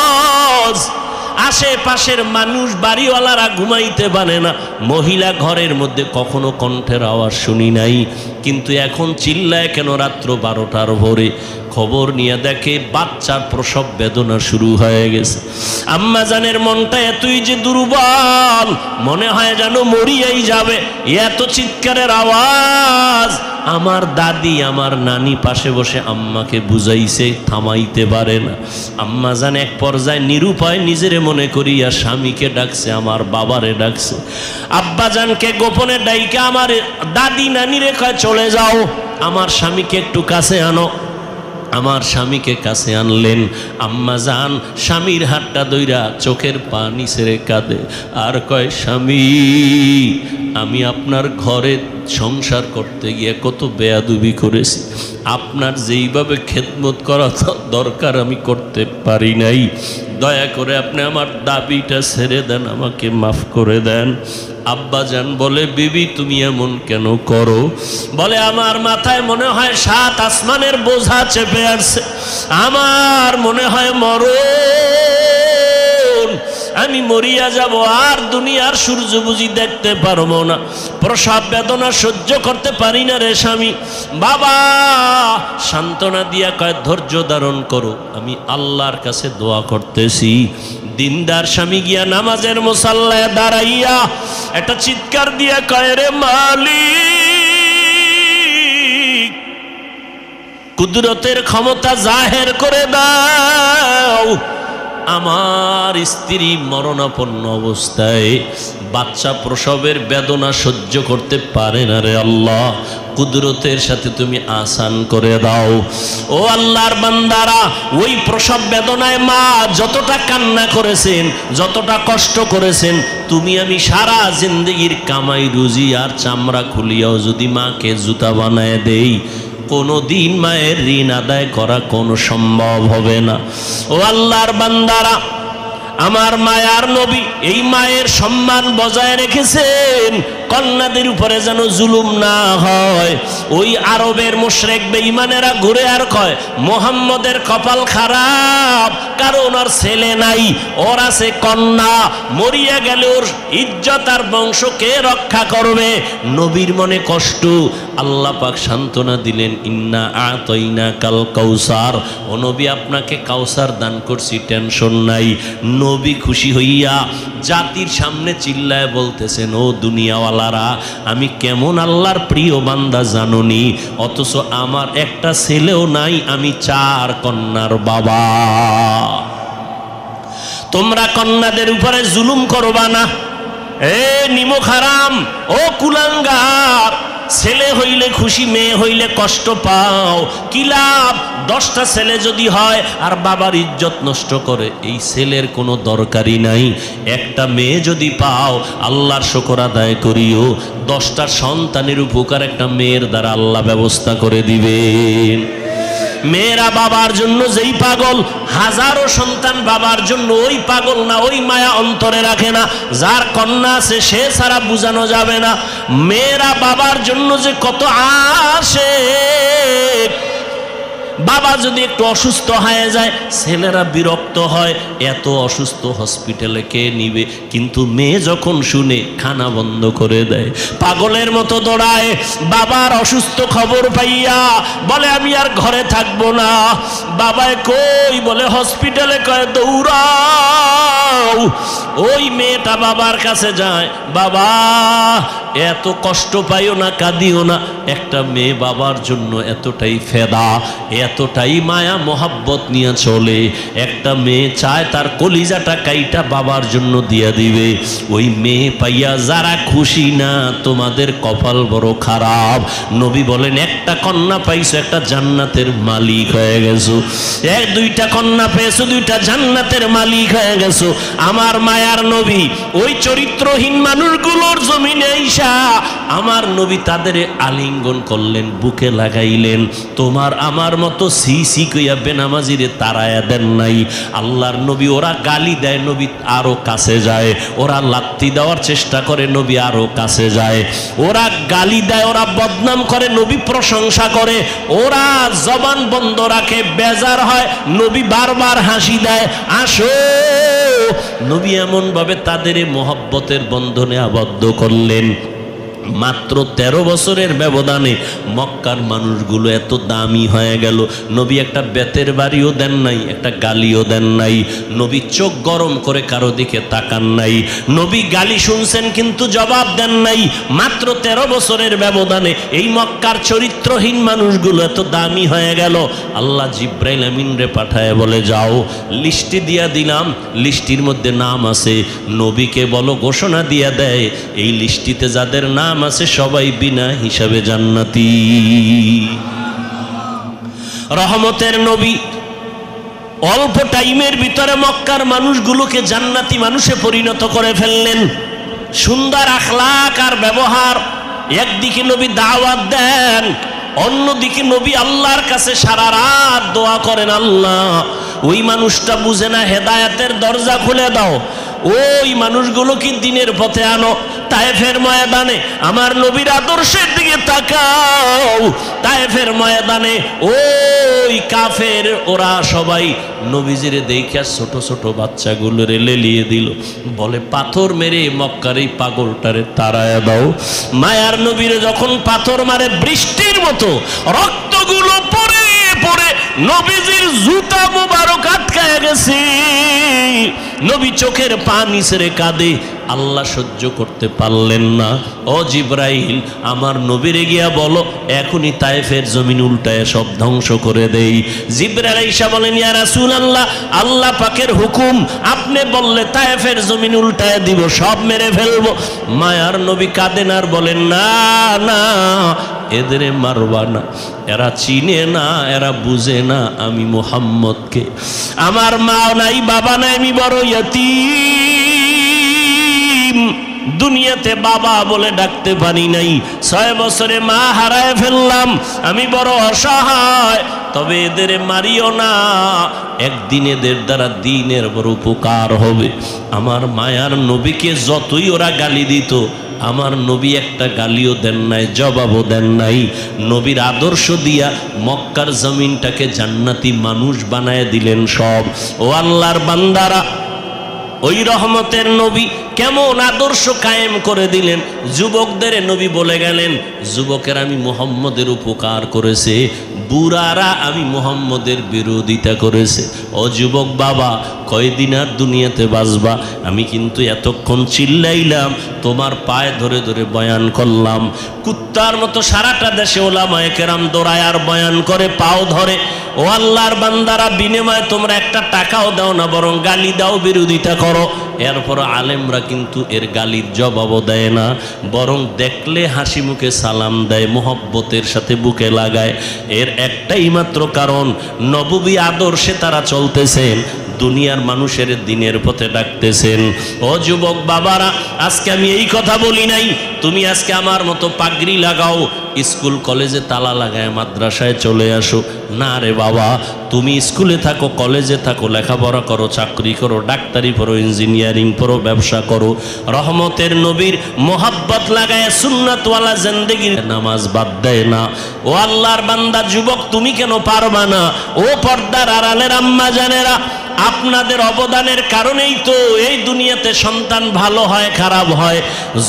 আশেপাশের মানুষ বাড়িওয়ালারা ঘুমাইতে পারে না। মহিলা ঘরের মধ্যে কখনো কণ্ঠের আওয়াজ শুনি নাই, কিন্তু এখন চিল্লায় কেন রাত্র 12টার ভোরে? খবর নিয়ে দেখে বাচ্চার প্রসব বেদনা শুরু হয়ে গেছে। আম্মাজানের মনটা এতই যে দুর্বল, মনে হয় যেন মরিয়াই যাবে, এত চিৎকারের আওয়াজ। আমার দাদি, আমার নানি পাশে বসে আম্মাকে বুঝাইছে, থামাইতে পারে না। আম্মাজান এক পর্যায়ে নিরুপায় নিজেরে মনে করিয়া স্বামীকে ডাকছে, আমার বাবারে ডাকছে। আব্বাজানকে গোপনে ডাইকে আমার দাদি নানিরে কয়, চলে যাও, আমার স্বামীকে একটু কাছে আনো। আমার স্বামীকে কাছে আনলেন। আম্মাজান স্বামীর হাতটা ধইরা চোখের পানি ছেড়ে কাঁদে আর কয়, স্বামী, আমি আপনার ঘরে সংসার করতে গিয়ে কত বেয়াদবি করেছি, আপনার যেইভাবে খেদমত করা দরকার আমি করতে পারি নাই, দয়া করে আপনি আমার দাবিটা ছেড়ে দেন, আমাকে মাফ করে দেন। আব্বাজান বলে, বিবি তুমি এমন কেন করো? বলে, আমার মাথায় মনে হয় 7 আসমানের বোঝা চেপে আসছে, আমার মনে হয় মরণ, আমি মরিয়া যাব, আর দুনিয়ার সূর্য বুঝি দেখতে পারবো না, প্রসব বেদনা সহ্য করতে পারি না রে স্বামী। বাবা সান্ত্বনা দিয়া কয়, ধৈর্য ধারণ করো, আমি আল্লাহর কাছে দোয়া করতেছি। দিনদার স্বামী গিয়া নামাজের মুসাল্লায় দাঁড়াইয়া একটা চিৎকার দিয়া কয়, রে মালিক, কুদরতের ক্ষমতা জাহের করে দাও, আমার স্ত্রী মরণাপন্ন অবস্থায় বাচ্চা প্রসবের বেদনা সহ্য করতে পারে না রে আল্লাহ, কুদরতের সাথে তুমি আসান করে দাও। ও আল্লাহর বান্দারা, ওই প্রসব বেদনায় মা যতটা কান্না করেছেন, যতটা কষ্ট করেছেন, তুমি আমি সারা জিন্দগির কামাই রুজি আর চামড়া খুলিয়াও যদি মাকে জুতা বানায় দেই, কোনো দিন মায়ের ঋণ আদায় করা কোনো সম্ভব হবে না। ও আল্লাহর বান্দারা, আমার মায়ার নবী এই মায়ের সম্মান বজায় রেখেছেন, কন্যাদের উপরে যেন জুলুম না হয়। ওই আরবের মুশরিক বেঈমানেরা ঘুরে আর কয় মুহাম্মদের কপাল খারাপ, কারণ ওর ছেলে নাই, ওর আছে কন্যা, মরিয়া গেলে ওর ইজ্জত আর বংশ কে রক্ষা করবে। নবীর মনে কষ্ট, আল্লাহ পাক সান্ত্বনা দিলেন, ইন্না আতাইনা কাল কাউসার, ও নবী আপনাকে কাউসার দান করছি, টেনশন নাই। নবী খুশি হইয়া জাতির সামনে চিল্লায় বলতেছেন, ও দুনিয়াওয়ালারা, আমি কেমন আল্লাহর প্রিয় বান্দা জানোনি, অথচ আমার একটা ছেলেও নাই, আমি 4 কন্যার বাবা। তোমরা কন্যাদের উপরে জুলুম করবা না, এ নিমক হারাম, ও কুলাঙ্গার। ছেলে হইলে খুশি, মেয়ে হইলে কষ্ট পাও, কি লাভ? 10টা ছেলে যদি হয় আর বাবার ইজ্জত নষ্ট করে, এই ছেলের কোনো দরকারই নাই। একটা মেয়ে যদি পাও, আল্লাহর শুকর আদায় করিও, 10টা সন্তানের উপকার একটা মেয়ের দ্বারা আল্লাহ ব্যবস্থা করে দিবেন। মেয়েরা বাবার জন্য যেই পাগল, হাজারো সন্তান বাবার জন্য ওই পাগল না, ওই মায়া অন্তরে রাখে না। যার কন্যা আছে সে ছাড়া বোঝানো যাবে না। মেয়েরা বাবার জন্য যে কত আসে, বাবা যদি একটু অসুস্থ হয়ে যায় ছেলেরা বিরক্ত হয়, এত অসুস্থ হসপিটালে কে নিবে, কিন্তু মেয়ে যখন শুনে খানা বন্ধ করে দেয়, পাগলের মতো দৌড়ায়। বাবার অসুস্থ খবর পাইয়া বলে আমি আর ঘরে থাকবো না। বাবায় কই? বলে হসপিটালে। কয় দৌড়াও। ওই মেয়েটা বাবার কাছে যায়, বাবা এত কষ্ট পাইও না, কাঁদিও না। একটা মেয়ে বাবার জন্য এতটাই ফেদা, এতটাই মায়া মোহাব্বত নিয়ে চলে। একটা মেয়ে চায় তার কলিজাটা কাইটা বাবার জন্য দিয়া দিবে। ওই মেয়ে পাইয়া যারা খুশি না, তোমাদের কপাল বড় খারাপ। নবী বলেন, একটা কন্যা পাইছো, একটা জান্নাতের মালিক হয়ে গেছো। 2টা কন্যা পেয়েছো, 2টা জান্নাতের মালিক হয়ে গেছো। আমার মায়ার নবী ওই চরিত্রহীন মানুষগুলোর জমিনে আইসা আমার নবী তাদের আলিঙ্গন করলেন, বুকে লাগাইলেন। তোমার আমার মতো সি কইয়া বেনামাজিরে তারায়া দেন নাই। আল্লাহর নবী ওরা গালি দেয়, নবী আরো কাছে যায়। ওরা লাত্তি দেওয়ার চেষ্টা করে, নবী আরো কাছে যায়। ওরা গালি দেয়, ওরা বদনাম করে, নবী প্রশংসা করে। ওরা জবান বন্ধ রাখে, বেজার হয়, নবী বারবার হাসি দেয়, আসো। নবী এমন ভাবে তাদের মহব্বতের বন্ধনে আবদ্ধ করলেন। মাত্র 13 বছরের ব্যবধানে মক্কার মানুষগুলো এত দামি হয়ে গেল। নবী একটা বেতের বাড়িও দেন নাই, একটা গালিও দেন নাই। নবী চোখ গরম করে কারো দিকে তাকান নাই। নবী গালি শুনছেন কিন্তু জবাব দেন নাই। মাত্র 13 বছরের ব্যবধানে এই মক্কার চরিত্রহীন মানুষগুলো এত দামি হয়ে গেল। আল্লাহ জিব্রাইল আমিন রে পাঠায় বলে, যাও লিস্টি দিয়া দিলাম, লিস্টির মধ্যে নাম আছে, নবীকে বলো ঘোষণা দিয়া দেয়, এই লিস্টিতে যাদের নাম আছে সবাই বিনা হিসাবে জান্নাতি। রহমতের নবী অল্প টাইমের ভিতরে মক্কার মানুষগুলোকে জান্নাতি মানুষে পরিণত করে ফেললেন। সুন্দর আখলাক আর ব্যবহার। একদিকে নবী দাওয়াত দেন, অন্যদিকে নবী আল্লাহর কাছে সারা রাত দোয়া করেন, আল্লাহ ওই মানুষটা বুঝে না, হেদায়েতের দরজা খুলে দাও, ওই মানুষগুলোকে দিনের পথে আনো। তায়েফের ময়দানে আমার নবীর আদর্শের দিকে তাকাও। তায়েফের ময়দানে ওই কাফের ওরা সবাই নবীজিরে দেখে ছোট ছোট বাচ্চাগুলোরে লেলিয়ে দিল, বলে পাথর মেরে মক্কার এই পাগলটারে তাড়ায়া দাও। মায়ার নবীরে যখন পাথর মারে বৃষ্টির মতো রক্তগুলো পড়ে পড়ে নবীজির জুতা মুবারক আটকায় গেছে। নবী চোখের পানি ছেড়ে কাঁদে। আল্লাহ সহ্য করতে পারলেন না। ও জিব্রাইল, আমার নবীরে গিয়া বলো এখনই তায়েফের জমিন উল্টায় সব ধ্বংস করে দেই। জিব্রাইল আইসা বলেন, ইয়া রাসূলুল্লাহ, আল্লাহ পাকের হুকুম, আপনি বললে তায়েফের জমিন উল্টায় দিব, সব মেরে ফেলবো। মায়ার নবী কাঁদেন আর বলেন, না না, এদের মারবা না, এরা চিনে না, এরা বুঝে না আমি মুহাম্মদকে। আমার মা নাই, বাবা নাই, আমি বড় ইয়তীম, দুনিয়াতে বাবা বলে ডাকতে পারি নাই, 6 বছরে মা হারায় ফেললাম, আমি বড় অসহায়। তবে এদের মারিও না, একদিন এদের দ্বারা দিনের বড় উপকার হবে। আমার মায়ার নবীকে যতই ওরা গালি দিত, আমার নবী একটা গালিও দেন নাই, জবাবও দেন নাই। নবীর আদর্শ দিয়া মক্কার জমিনটাকে জান্নাতি মানুষ বানায় দিলেন সব। ও আল্লাহর বান্দারা, ওই রহমতের নবী কেমন আদর্শ কায়েম করে দিলেন। যুবকদের নবী বলে গেলেন, যুবকের আমি মুহাম্মদের উপকার করেছে, বুড়ারা আমি মুহাম্মদের বিরোধিতা করেছে। ও যুবক বাবা, কয়দিন আর দুনিয়াতে বাঁচবা? আমি কিন্তু এতক্ষণ চিল্লাইলাম, তোমার পায়ে ধরে ধরে বয়ান করলাম, কুত্তার মতো সারাটা দেশে ওলামায়ে কেরাম দৌড়ায় আর বয়ান করে, পাও ধরে। ও আল্লাহর বান্দারা, বিনিময়ে তোমরা একটা টাকাও দাও না, বরং গালি দাও, বিরোধিতা করো। এরপর আলেমরা কিন্তু এর গালির জবাবও দেয় না, বরং দেখলে হাসি মুখে সালাম দেয়, মোহব্বতের সাথে বুকে লাগায়। এর একটাই মাত্র কারণ, নববী আদর্শে তারা চলতেছেন, দুনিয়ার মানুষের দিনের পথে ডাকতেছেন। ও যুবক বাবারা, আজকে আমি এই কথা বলি নাই তুমি আজকে আমার মতো পাগড়ি লাগাও, স্কুল কলেজে তালা লাগায় মাদ্রাসায় চলে আসো। না রে বাবা, তুমি স্কুলে থাকো, কলেজে থাকো, লেখাপড়া করো, চাকরি করো, ডাক্তারি পড়ো, ইঞ্জিনিয়ারিং পড়ো, ব্যবসা করো, রহমতের নবীর মোহাব্বত লাগায় সুন্নাতওয়ালা জিন্দেগির নামাজ বাদ দেয় না। ও আল্লাহর বান্দা যুবক, তুমি কেন পারবা না? ও পর্দার আড়ালের আম্মা জানেরা, আপনাদের অবদানের কারণেই তো এই দুনিয়াতে সন্তান ভালো হয়, খারাপ হয়।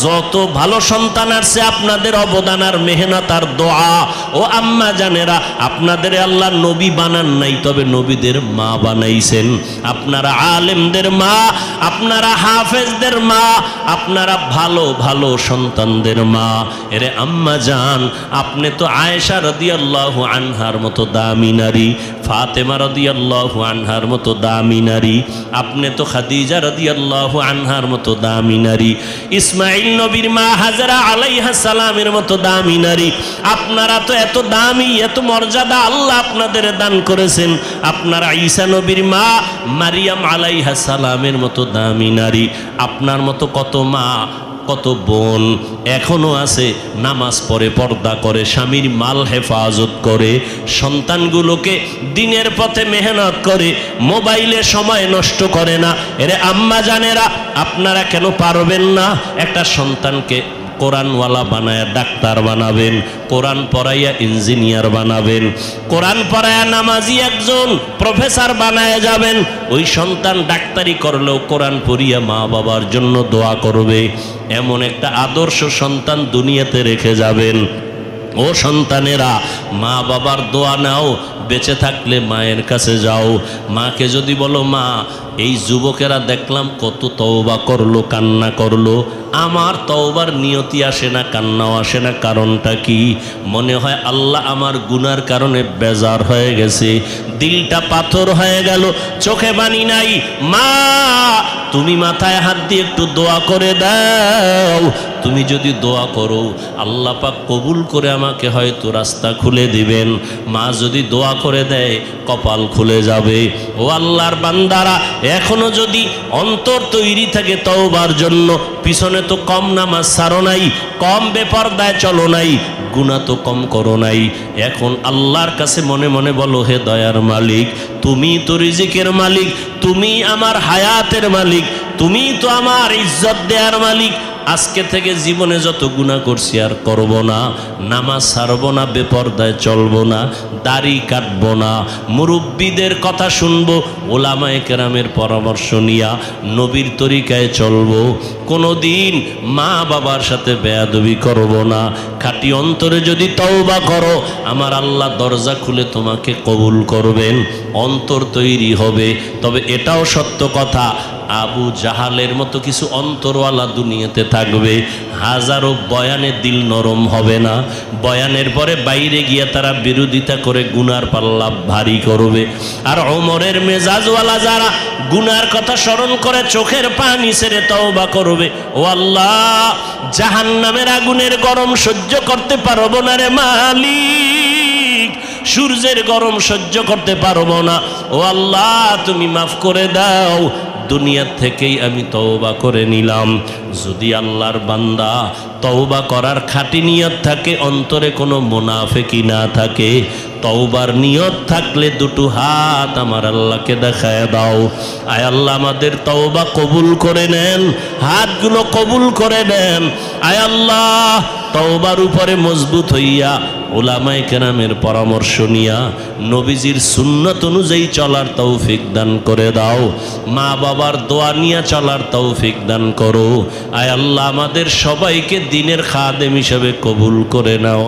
যত ভালো সন্তান আসছে আপনাদের অবদান আর মেহনত আর দোয়া। ও আম্মা জানেরা, আপনাদের আল্লাহ নবী বানান নাই, তবে নবীদের মা বানাইছেন। আপনারা আলেমদের মা, আপনারা হাফেজদের মা, আপনারা ভালো ভালো সন্তানদের মা। এরে আম্মা জান, আপনি তো আয়েশা রাদিয়াল্লাহু আনহার মতো দামি নারী, ফাতেমা রাদিয়াল্লাহু আনহার মতো দামি নারী, আপনি তো খাদিজা রাদিয়াল্লাহু আনহার মতো দামি নারী, ইসমাইল নবীর মা হাজরা আলাইহিস সালামের মতো দামি নারী। আপনারা তো এত দামি, এত মর্যাদা আল্লাহ আপনাদের দান করেছেন। আপনারা ঈসা নবীর মা মারিয়াম আলাইহিস সালামের মতো দামি নারী। আপনার মতো কত মা, কত বোন এখনো আছে, নামাজ পড়ে, পর্দা করে, স্বামীর মাল হেফাজত করে, সন্তানগুলোকে দিনের পথে মেহনত করে, মোবাইলে সময় নষ্ট করে না। এরে আম্মা জানেরা, আপনারা কেন পারবেন না? একটা সন্তানকে কোরআনওয়ালা বানায়া ডাক্তার বানাবেন, কোরআন পড়াইয়া ইঞ্জিনিয়ার বানাবেন, কোরআন পড়াইয়া নামাজি একজন প্রফেসর বানায়া যাবেন। ওই সন্তান ডাক্তারি করলেও কোরআন পড়িয়া মা বাবার জন্য দোয়া করবে। এমন একটা আদর্শ সন্তান দুনিয়াতে রেখে যাবেন। ও সন্তানেরা, মা বাবার দোয়া নাও, বেঁচে থাকলে মায়ের কাছে যাও। মাকে যদি বলো, মা এই যুবকেরা দেখলাম কত তওবা করলো, কান্না করলো, আমার তওবার নিয়তি আসে না, কান্নাও আসে না, কারণটা কি? মনে হয় আল্লাহ আমার গুনার কারণে বেজার হয়ে গেছে, দিলটা পাথর হয়ে গেল, চোখে পানি নাই। মা, তুমি মাথায় হাত দিয়ে একটু দোয়া করে দাও। তুমি যদি দোয়া করো, আল্লাহ পাক কবুল করে আমাকে হয়তো রাস্তা খুলে দিবেন। মা যদি দোয়া করে দেয়, কপাল খুলে যাবে। ও আল্লাহর বান্দারা, এখনো যদি অন্তর তৈরি থাকে তওবার জন্য, পিছনে তো কম নামাজ ছাড়ো নাই, কম বেপরদায় চলো নাই, গুনাহ তো কম করো নাই। এখন আল্লাহর কাছে মনে মনে বলো, হে দয়ার মালিক, তুমি তো রিজিকের মালিক, তুমি আমার হায়াতের মালিক, তুমি তো আমার ইজ্জত দেওয়ার মালিক। আজকে থেকে জীবনে যত গুনাহ করছি আর করব না, নামাজ ছাড়ব না, বেপরদায় চলবো না, দাড়ি কাটবো না, মুরব্বীদের কথা শুনবো, ওলামায়ে কেরামের পরামর্শ নিয়া নবীর তরিকায় চলবো, কোনো দিন মা বাবার সাথে বেয়াদবি করব না। খাঁটি অন্তরে যদি তওবা করো, আমার আল্লাহ দরজা খুলে তোমাকে কবুল করবেন, অন্তর তৈরি হবে। তবে এটাও সত্য কথা, আবু জাহালের মতো কিছু অন্তরওয়ালা দুনিয়াতে থাকবে, হাজারো বয়ানে দিল নরম হবে না, বয়ানের পরে বাইরে গিয়ে তারা বিরোধিতা করে গুনার পাল্লা ভারী করবে। আর ওমরের মেজাজওয়ালা যারা গুনার কথা স্মরণ করে চোখের পানি ছেড়ে তওবা করবে, ও আল্লাহ জাহান্নামের আগুনের গরম সহ্য করতে পারবো না রে মালিক, সূর্যের গরম সহ্য করতে পারবো না, ও আল্লাহ তুমি মাফ করে দাও, দুনিয়া থেকেই আমি তওবা করে নিলাম। যদি আল্লাহর বান্দা তওবা করার খাঁটি নিয়ত থাকে, অন্তরে কোনো মুনাফিকি না থাকে, তওবার নিয়ত থাকলে দুটো হাত আমার আল্লাহকে দেখায় দাও। আয় আল্লাহ আমাদের তওবা কবুল করে নেন, হাতগুলো কবুল করে নেন। আয় আল্লাহ তওবার উপরে মজবুত হইয়া উলামায়ে কেরামের পরামর্শ নিয়া নবীজির সুন্নত অনুযায়ী চলার তৌফিক দান করে দাও। মা বাবার দোয়া নিয়ে চলার তৌফিক দান করো। আয় আল্লাহ আমাদের সবাইকে দ্বীনের খাদেম হিসেবে কবুল করে নাও।